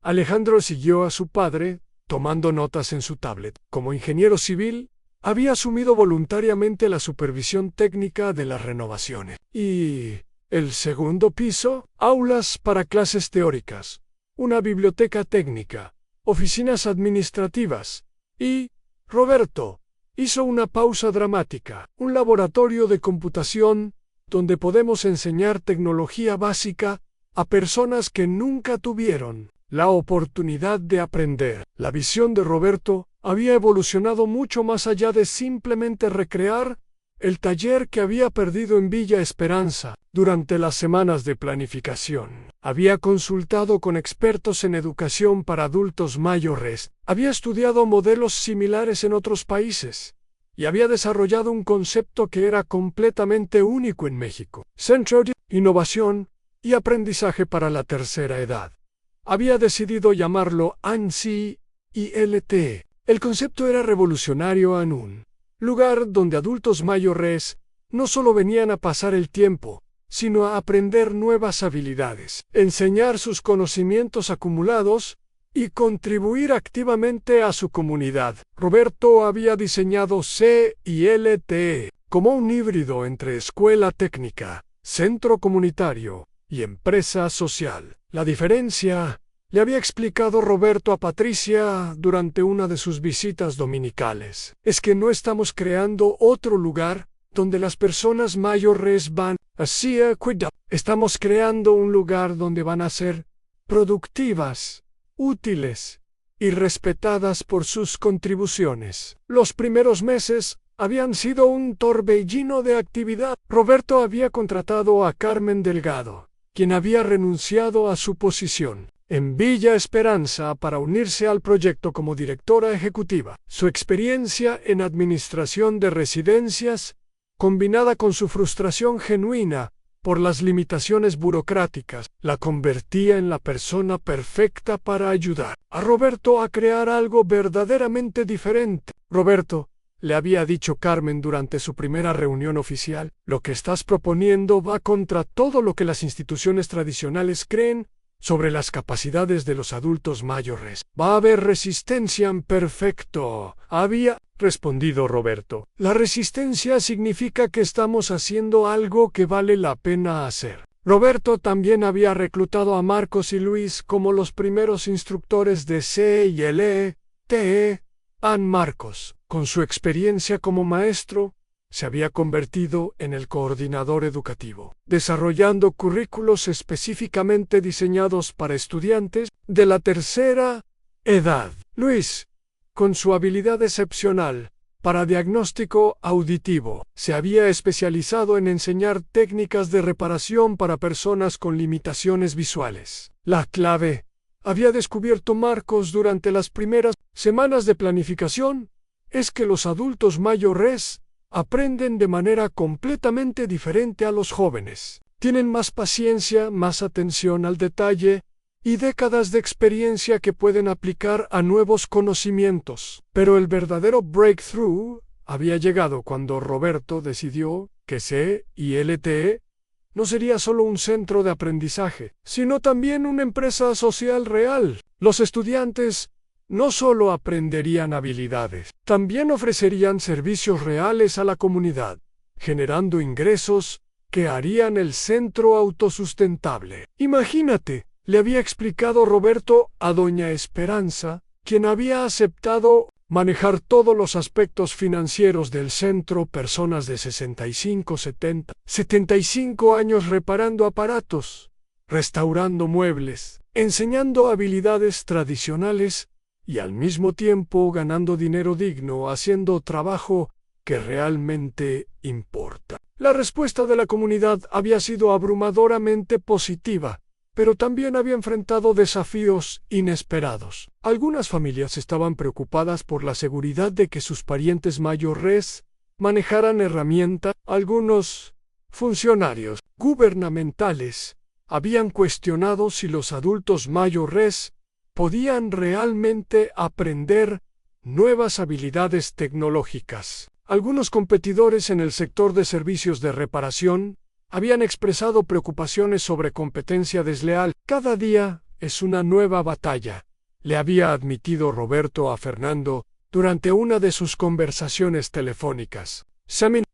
Alejandro siguió a su padre, tomando notas en su tablet. Como ingeniero civil, había asumido voluntariamente la supervisión técnica de las renovaciones. Y el segundo piso, aulas para clases teóricas, una biblioteca técnica, oficinas administrativas y, Roberto hizo una pausa dramática, un laboratorio de computación donde podemos enseñar tecnología básica a personas que nunca tuvieron la oportunidad de aprender. La visión de Roberto había evolucionado mucho más allá de simplemente recrear el taller que había perdido en Villa Esperanza. Durante las semanas de planificación, había consultado con expertos en educación para adultos mayores, había estudiado modelos similares en otros países y había desarrollado un concepto que era completamente único en México: Centro de Innovación y Aprendizaje para la Tercera Edad. Había decidido llamarlo ANSI ILT. El concepto era revolucionario en un lugar donde adultos mayores no solo venían a pasar el tiempo, sino a aprender nuevas habilidades, enseñar sus conocimientos acumulados y contribuir activamente a su comunidad. Roberto había diseñado CILT como un híbrido entre escuela técnica, centro comunitario y empresa social. La diferencia, le había explicado Roberto a Patricia durante una de sus visitas dominicales, es que no estamos creando otro lugar donde las personas mayores van a ser cuidadas. Estamos creando un lugar donde van a ser productivas, útiles y respetadas por sus contribuciones. Los primeros meses habían sido un torbellino de actividad. Roberto había contratado a Carmen Delgado, quien había renunciado a su posición en Villa Esperanza para unirse al proyecto como directora ejecutiva. Su experiencia en administración de residencias, combinada con su frustración genuina por las limitaciones burocráticas, la convertía en la persona perfecta para ayudar a Roberto a crear algo verdaderamente diferente. Roberto, le había dicho Carmen durante su primera reunión oficial, lo que estás proponiendo va contra todo lo que las instituciones tradicionales creen sobre las capacidades de los adultos mayores. Va a haber resistencia. Perfecto, había respondido Roberto. La resistencia significa que estamos haciendo algo que vale la pena hacer. Roberto también había reclutado a Marcos y Luis como los primeros instructores de CILT. Marcos, con su experiencia como maestro, se había convertido en el coordinador educativo, desarrollando currículos específicamente diseñados para estudiantes de la tercera edad. Luis, con su habilidad excepcional para diagnóstico auditivo, se había especializado en enseñar técnicas de reparación para personas con limitaciones visuales. La clave, había descubierto Marcos durante las primeras semanas de planificación, es que los adultos mayores aprenden de manera completamente diferente a los jóvenes. Tienen más paciencia, más atención al detalle y décadas de experiencia que pueden aplicar a nuevos conocimientos. Pero el verdadero breakthrough había llegado cuando Roberto decidió que CILT no sería solo un centro de aprendizaje, sino también una empresa social real. Los estudiantes no solo aprenderían habilidades, también ofrecerían servicios reales a la comunidad, generando ingresos que harían el centro autosustentable. Imagínate, le había explicado Roberto a doña Esperanza, quien había aceptado manejar todos los aspectos financieros del centro, personas de 65, 70, 75 años reparando aparatos, restaurando muebles, enseñando habilidades tradicionales y al mismo tiempo ganando dinero digno haciendo trabajo que realmente importa. La respuesta de la comunidad había sido abrumadoramente positiva, pero también había enfrentado desafíos inesperados. Algunas familias estaban preocupadas por la seguridad de que sus parientes mayores manejaran herramientas. Algunos funcionarios gubernamentales habían cuestionado si los adultos mayores podían realmente aprender nuevas habilidades tecnológicas. Algunos competidores en el sector de servicios de reparación habían expresado preocupaciones sobre competencia desleal. Cada día es una nueva batalla, le había admitido Roberto a Fernando durante una de sus conversaciones telefónicas.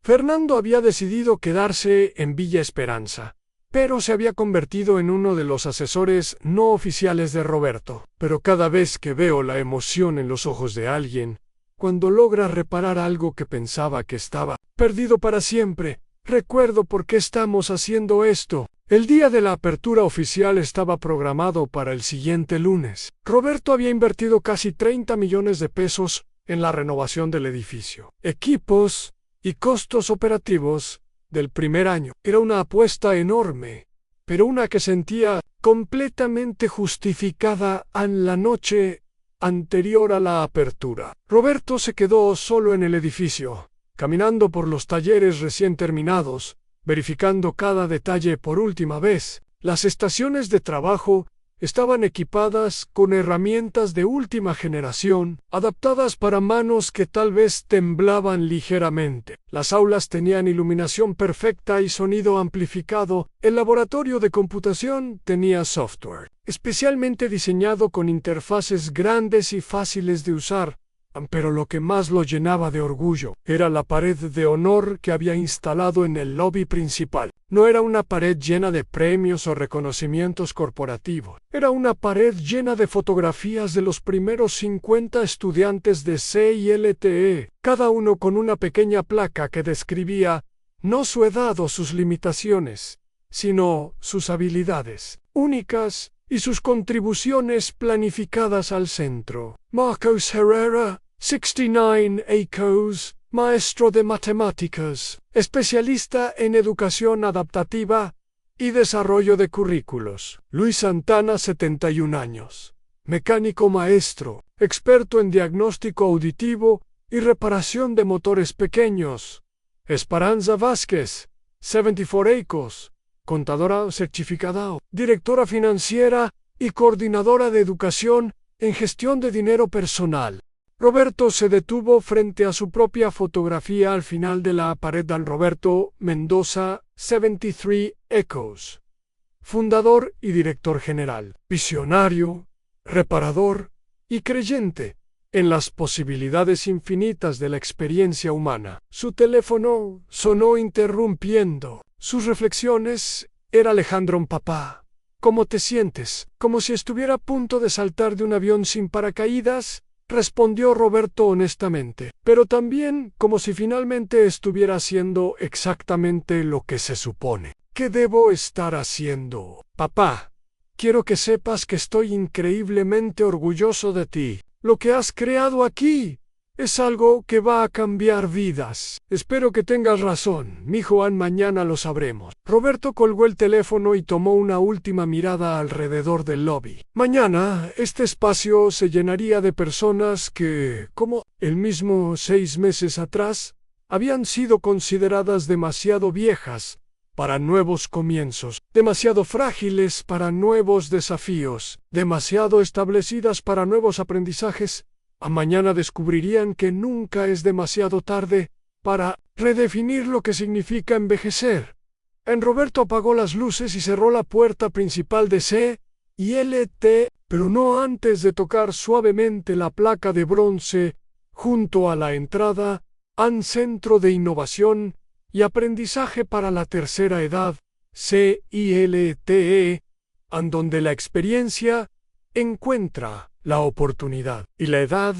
Fernando había decidido quedarse en Villa Esperanza, pero se había convertido en uno de los asesores no oficiales de Roberto. Pero cada vez que veo la emoción en los ojos de alguien, cuando logra reparar algo que pensaba que estaba perdido para siempre, recuerdo por qué estamos haciendo esto. El día de la apertura oficial estaba programado para el siguiente lunes. Roberto había invertido casi 30 millones de pesos en la renovación del edificio, equipos y costos operativos del primer año. Era una apuesta enorme, pero una que sentía completamente justificada en la noche anterior a la apertura. Roberto se quedó solo en el edificio, caminando por los talleres recién terminados, verificando cada detalle por última vez. Las estaciones de trabajo estaban equipadas con herramientas de última generación, adaptadas para manos que tal vez temblaban ligeramente. Las aulas tenían iluminación perfecta y sonido amplificado. El laboratorio de computación tenía software, especialmente diseñado con interfaces grandes y fáciles de usar. Pero lo que más lo llenaba de orgullo era la pared de honor que había instalado en el lobby principal. No era una pared llena de premios o reconocimientos corporativos. Era una pared llena de fotografías de los primeros 50 estudiantes de C y LTE, cada uno con una pequeña placa que describía no su edad o sus limitaciones, sino sus habilidades únicas y sus contribuciones planificadas al centro. Marcos Herrera, 69 Acres, maestro de matemáticas, especialista en educación adaptativa y desarrollo de currículos. Luis Santana, 71 años, mecánico maestro, experto en diagnóstico auditivo y reparación de motores pequeños. Esperanza Vázquez, 74 Acres, contadora certificada, directora financiera y coordinadora de educación en gestión de dinero personal. Roberto se detuvo frente a su propia fotografía al final de la pared. Roberto Mendoza, 73 Acres, fundador y director general, visionario, reparador y creyente en las posibilidades infinitas de la experiencia humana. Su teléfono sonó interrumpiendo sus reflexiones. Era Alejandro. Papá, ¿cómo te sientes? Como si estuviera a punto de saltar de un avión sin paracaídas, respondió Roberto honestamente, pero también como si finalmente estuviera haciendo exactamente lo que se supone. ¿Qué debo estar haciendo? Papá, quiero que sepas que estoy increíblemente orgulloso de ti. Lo que has creado aquí es algo que va a cambiar vidas. Espero que tengas razón, mijo. Mañana lo sabremos. Roberto colgó el teléfono y tomó una última mirada alrededor del lobby. Mañana, este espacio se llenaría de personas que, como él mismo 6 meses atrás, habían sido consideradas demasiado viejas para nuevos comienzos, demasiado frágiles para nuevos desafíos, demasiado establecidas para nuevos aprendizajes. Mañana descubrirían que nunca es demasiado tarde para redefinir lo que significa envejecer. Roberto apagó las luces y cerró la puerta principal de C y LT, pero no antes de tocar suavemente la placa de bronce junto a la entrada al Centro de Innovación y Aprendizaje para la Tercera Edad, CILTE, en donde la experiencia encuentra la oportunidad y la edad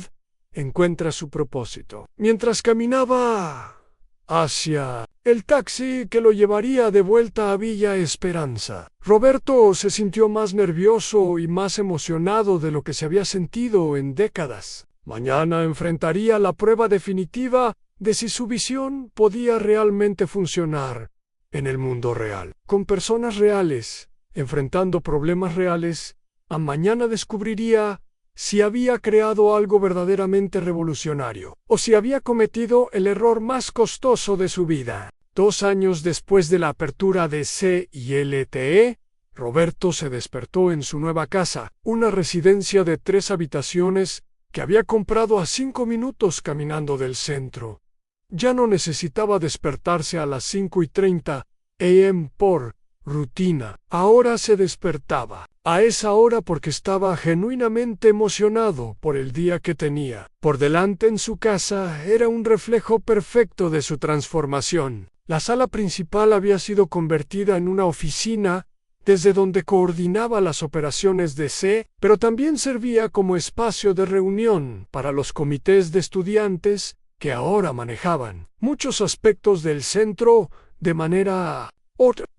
encuentra su propósito. Mientras caminaba hacia el taxi que lo llevaría de vuelta a Villa Esperanza, Roberto se sintió más nervioso y más emocionado de lo que se había sentido en décadas. Mañana enfrentaría la prueba definitiva de si su visión podía realmente funcionar en el mundo real, con personas reales, enfrentando problemas reales. Mañana descubriría si había creado algo verdaderamente revolucionario, o si había cometido el error más costoso de su vida. 2 años después de la apertura de CILTE, Roberto se despertó en su nueva casa, una residencia de 3 habitaciones que había comprado a 5 minutos caminando del centro. Ya no necesitaba despertarse a las 5:30 AM por rutina. Ahora se despertaba a esa hora porque estaba genuinamente emocionado por el día que tenía por delante en su casa. Era un reflejo perfecto de su transformación. La sala principal había sido convertida en una oficina desde donde coordinaba las operaciones de C, pero también servía como espacio de reunión para los comités de estudiantes que ahora manejaban muchos aspectos del centro de manera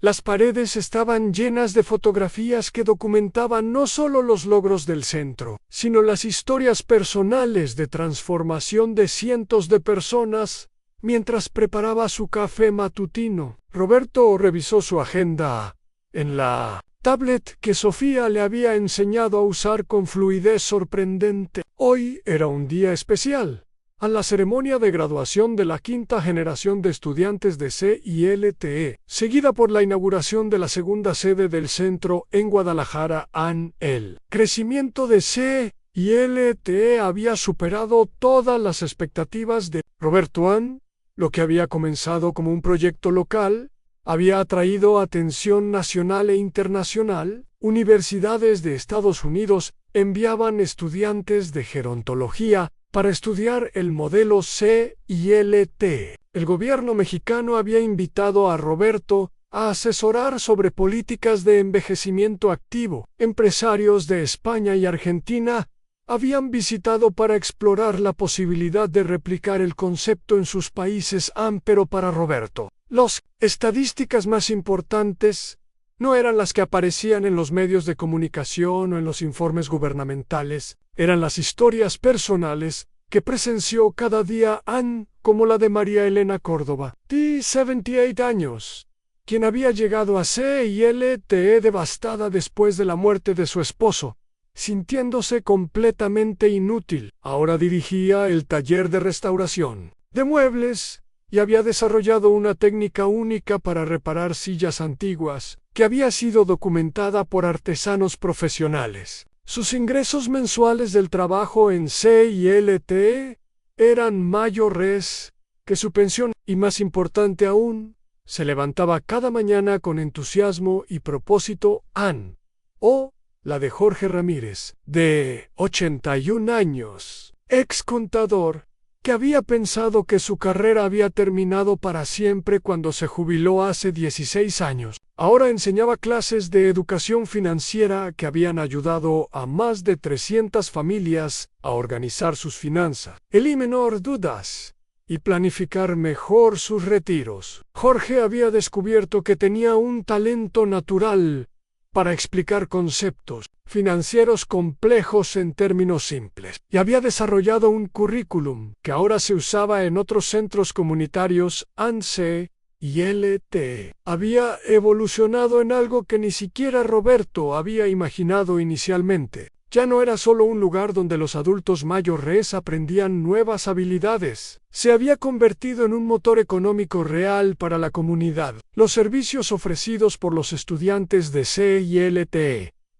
Las paredes estaban llenas de fotografías que documentaban no solo los logros del centro, sino las historias personales de transformación de cientos de personas. Mientras preparaba su café matutino, Roberto revisó su agenda en la tablet que Sofía le había enseñado a usar con fluidez sorprendente. Hoy era un día especial. A la ceremonia de graduación de la quinta generación de estudiantes de CILTE, seguida por la inauguración de la segunda sede del centro en Guadalajara. El crecimiento de CILTE había superado todas las expectativas de Roberto. Lo que había comenzado como un proyecto local había atraído atención nacional e internacional. Universidades de Estados Unidos enviaban estudiantes de gerontología para estudiar el modelo CILT. El gobierno mexicano había invitado a Roberto a asesorar sobre políticas de envejecimiento activo. Empresarios de España y Argentina habían visitado para explorar la posibilidad de replicar el concepto en sus países. Pero para Roberto, las estadísticas más importantes no eran las que aparecían en los medios de comunicación o en los informes gubernamentales, eran las historias personales que presenció cada día, como la de María Elena Córdoba, de 78 años, quien había llegado a CILTE devastada después de la muerte de su esposo, sintiéndose completamente inútil. Ahora dirigía el taller de restauración de muebles y había desarrollado una técnica única para reparar sillas antiguas, que había sido documentada por artesanos profesionales. Sus ingresos mensuales del trabajo en CILT eran mayores que su pensión, y más importante aún, se levantaba cada mañana con entusiasmo y propósito. La de Jorge Ramírez, de 81 años, ex contador, que había pensado que su carrera había terminado para siempre cuando se jubiló hace 16 años. Ahora enseñaba clases de educación financiera que habían ayudado a más de 300 familias a organizar sus finanzas, eliminar dudas y planificar mejor sus retiros. Jorge había descubierto que tenía un talento natural para explicar conceptos financieros complejos en términos simples, y había desarrollado un currículum que ahora se usaba en otros centros comunitarios. CILT había evolucionado en algo que ni siquiera Roberto había imaginado inicialmente. Ya no era solo un lugar donde los adultos mayores aprendían nuevas habilidades. Se había convertido en un motor económico real para la comunidad. Los servicios ofrecidos por los estudiantes de CILT,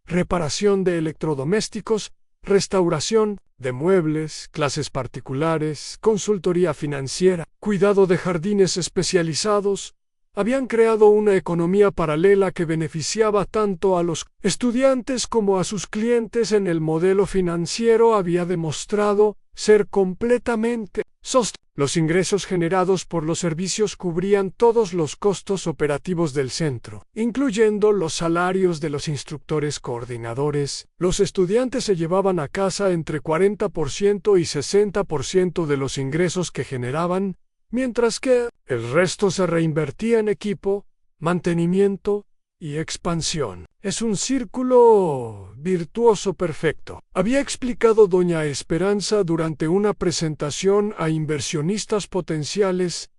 reparación de electrodomésticos, restauración de muebles, clases particulares, consultoría financiera, cuidado de jardines especializados, habían creado una economía paralela que beneficiaba tanto a los estudiantes como a sus clientes. En el modelo financiero había demostrado ser completamente sostenible. Los ingresos generados por los servicios cubrían todos los costos operativos del centro, incluyendo los salarios de los instructores coordinadores. Los estudiantes se llevaban a casa entre 40% y 60% de los ingresos que generaban, mientras que el resto se reinvertía en equipo, mantenimiento y expansión. Es un círculo virtuoso perfecto, había explicado doña Esperanza durante una presentación a inversionistas potenciales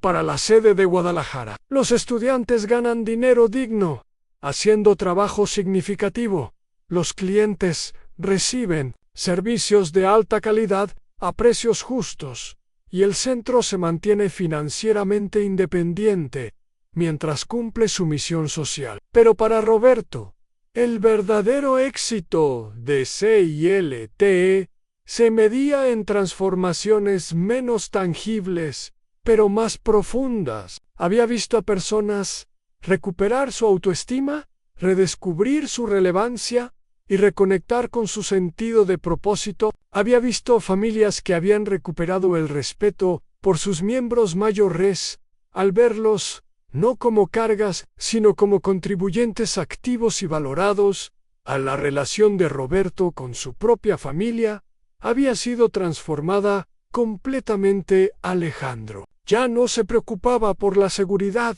para la sede de Guadalajara. Los estudiantes ganan dinero digno, haciendo trabajo significativo. Los clientes reciben servicios de alta calidad a precios justos, y el centro se mantiene financieramente independiente mientras cumple su misión social. Pero para Roberto, el verdadero éxito de CILT se medía en transformaciones menos tangibles, pero más profundas. Había visto a personas recuperar su autoestima, redescubrir su relevancia y reconectar con su sentido de propósito. Había visto familias que habían recuperado el respeto por sus miembros mayores al verlos no como cargas, sino como contribuyentes activos y valorados. A la relación de Roberto con su propia familia había sido transformada completamente. Alejandro ya no se preocupaba por la seguridad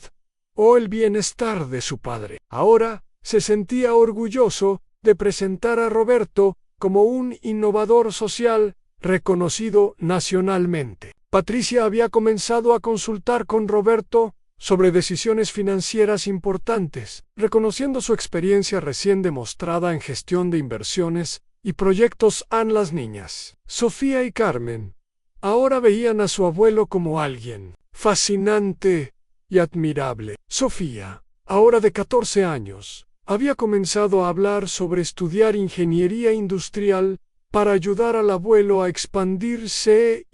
o el bienestar de su padre. Ahora se sentía orgulloso de presentar a Roberto como un innovador social reconocido nacionalmente. Patricia había comenzado a consultar con Roberto sobre decisiones financieras importantes, reconociendo su experiencia recién demostrada en gestión de inversiones y proyectos en las niñas. Sofía y Carmen ahora veían a su abuelo como alguien fascinante y admirable. Sofía, ahora de 14 años, había comenzado a hablar sobre estudiar ingeniería industrial para ayudar al abuelo a expandirse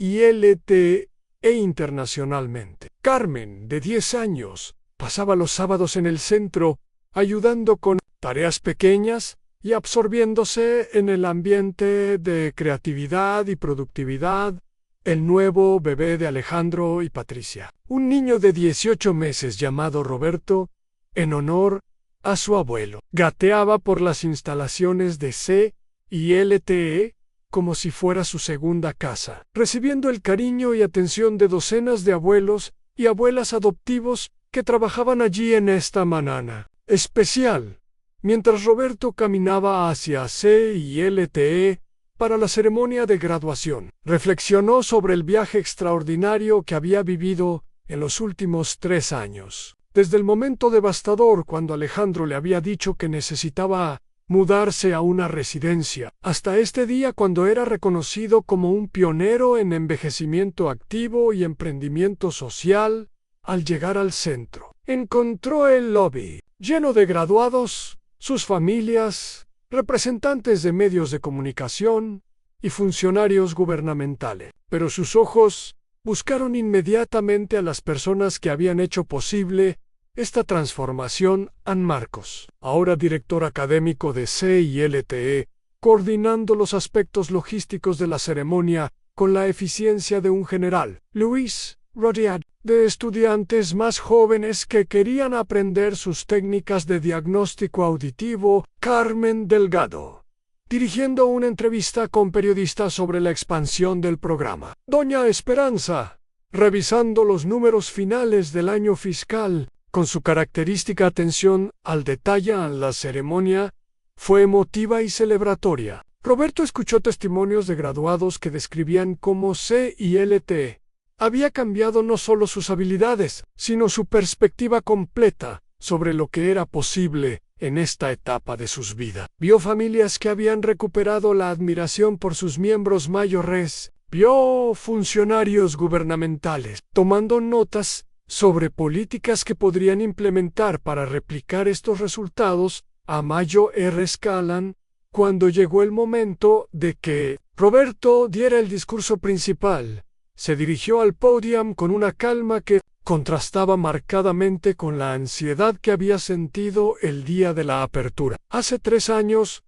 internacionalmente. Carmen, de 10 años, pasaba los sábados en el centro ayudando con tareas pequeñas y absorbiéndose en el ambiente de creatividad y productividad, el nuevo bebé de Alejandro y Patricia. Un niño de 18 meses llamado Roberto, en honor a su abuelo, gateaba por las instalaciones de CILTE como si fuera su segunda casa, recibiendo el cariño y atención de docenas de abuelos y abuelas adoptivos que trabajaban allí en esta mañana especial. Mientras Roberto caminaba hacia CILTE para la ceremonia de graduación, reflexionó sobre el viaje extraordinario que había vivido en los últimos 3 años. Desde el momento devastador cuando Alejandro le había dicho que necesitaba mudarse a una residencia, hasta este día cuando era reconocido como un pionero en envejecimiento activo y emprendimiento social, al llegar al centro, encontró el lobby lleno de graduados, sus familias, representantes de medios de comunicación y funcionarios gubernamentales. Pero sus ojos buscaron inmediatamente a las personas que habían hecho posible esta transformación en Marcos, ahora director académico de CILTE, coordinando los aspectos logísticos de la ceremonia con la eficiencia de un general. Luis rodeado de estudiantes más jóvenes que querían aprender sus técnicas de diagnóstico auditivo. Carmen Delgado, dirigiendo una entrevista con periodistas sobre la expansión del programa. Doña Esperanza, revisando los números finales del año fiscal, con su característica atención al detalle en la ceremonia, fue emotiva y celebratoria. Roberto escuchó testimonios de graduados que describían cómo CILTE había cambiado no solo sus habilidades, sino su perspectiva completa sobre lo que era posible en esta etapa de sus vidas. Vio familias que habían recuperado la admiración por sus miembros mayores, vio funcionarios gubernamentales tomando notas sobre políticas que podrían implementar para replicar estos resultados a mayor escala. Cuando llegó el momento de que Roberto diera el discurso principal, se dirigió al podio con una calma que contrastaba marcadamente con la ansiedad que había sentido el día de la apertura. Hace 3 años,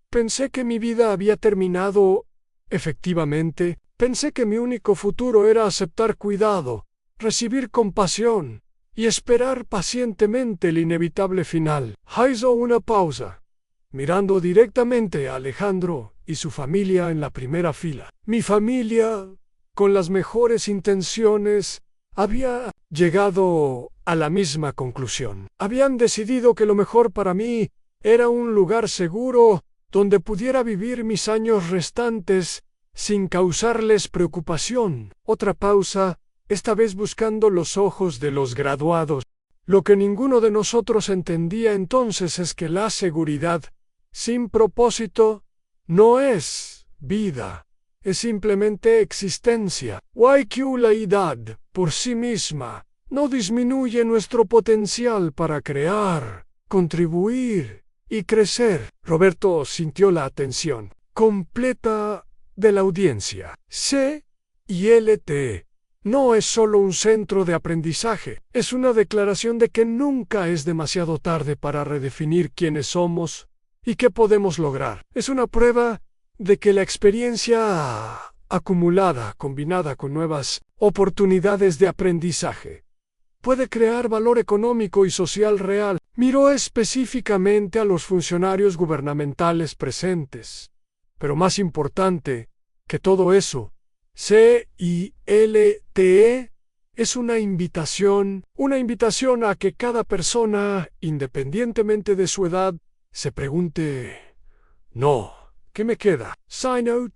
pensé que mi vida había terminado. Efectivamente, pensé que mi único futuro era aceptar cuidado, recibir compasión y esperar pacientemente el inevitable final. Hizo una pausa, mirando directamente a Alejandro y su familia en la primera fila. Mi familia, con las mejores intenciones, había llegado a la misma conclusión. Habían decidido que lo mejor para mí era un lugar seguro donde pudiera vivir mis años restantes sin causarles preocupación. Otra pausa, esta vez buscando los ojos de los graduados. Lo que ninguno de nosotros entendía entonces es que la seguridad sin propósito no es vida, es simplemente existencia. La edad, por sí misma, no disminuye nuestro potencial para crear, contribuir y crecer. Roberto sintió la atención completa de la audiencia. CILTE no es solo un centro de aprendizaje, es una declaración de que nunca es demasiado tarde para redefinir quiénes somos y qué podemos lograr. Es una prueba de que la experiencia acumulada, combinada con nuevas oportunidades de aprendizaje, puede crear valor económico y social real. Miró específicamente a los funcionarios gubernamentales presentes. Pero más importante que todo eso, CILTE es una invitación a que cada persona, independientemente de su edad, se pregunte, no, ¿qué me queda? Sino,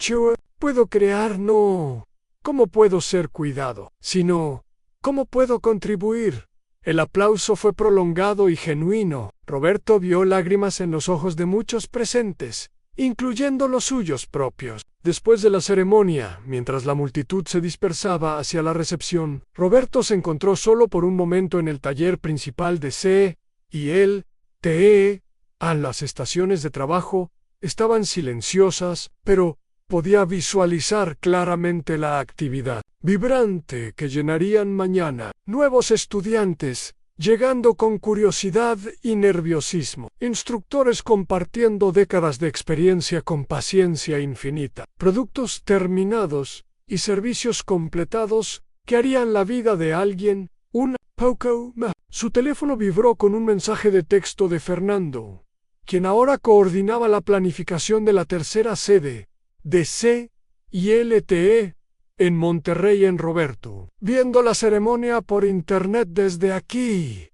puedo crear, no. ¿Cómo puedo ser cuidado? Sino, ¿cómo puedo contribuir? El aplauso fue prolongado y genuino. Roberto vio lágrimas en los ojos de muchos presentes, incluyendo los suyos propios. Después de la ceremonia, mientras la multitud se dispersaba hacia la recepción, Roberto se encontró solo por un momento en el taller principal de C y L T E. Las estaciones de trabajo estaban silenciosas, pero podía visualizar claramente la actividad vibrante que llenarían mañana. Nuevos estudiantes, llegando con curiosidad y nerviosismo. Instructores compartiendo décadas de experiencia con paciencia infinita. Productos terminados y servicios completados que harían la vida de alguien un poco más. Su teléfono vibró con un mensaje de texto de Fernando, quien ahora coordinaba la planificación de la tercera sede de C y LTE en Monterrey en Roberto, viendo la ceremonia por internet desde aquí.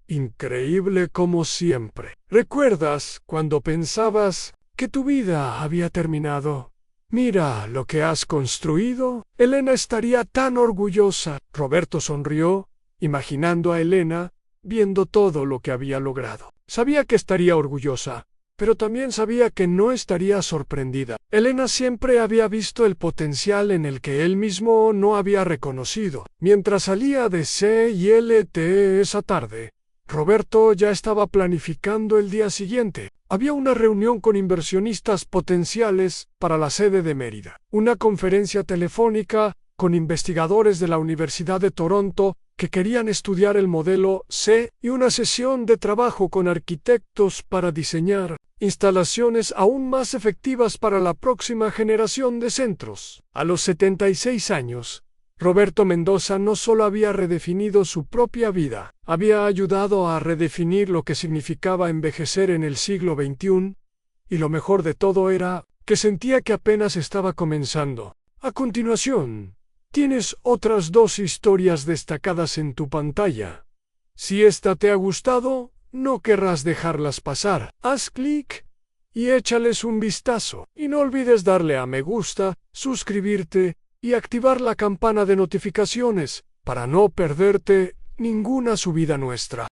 Increíble como siempre. ¿Recuerdas cuando pensabas que tu vida había terminado? Mira lo que has construido. Elena estaría tan orgullosa. Roberto sonrió, imaginando a Elena, viendo todo lo que había logrado. Sabía que estaría orgullosa, pero también sabía que no estaría sorprendida. Elena siempre había visto el potencial en el que él mismo no había reconocido. Mientras salía de C y LT esa tarde, Roberto ya estaba planificando el día siguiente. Había una reunión con inversionistas potenciales para la sede de Mérida, una conferencia telefónica con investigadores de la Universidad de Toronto que querían estudiar el modelo C y una sesión de trabajo con arquitectos para diseñar instalaciones aún más efectivas para la próxima generación de centros. A los 76 años, Roberto Mendoza no solo había redefinido su propia vida, había ayudado a redefinir lo que significaba envejecer en el siglo XXI, y lo mejor de todo era que sentía que apenas estaba comenzando. A continuación, tienes otras 2 historias destacadas en tu pantalla. Si esta te ha gustado, no querrás dejarlas pasar. Haz clic y échales un vistazo. Y no olvides darle a me gusta, suscribirte y activar la campana de notificaciones para no perderte ninguna subida nuestra.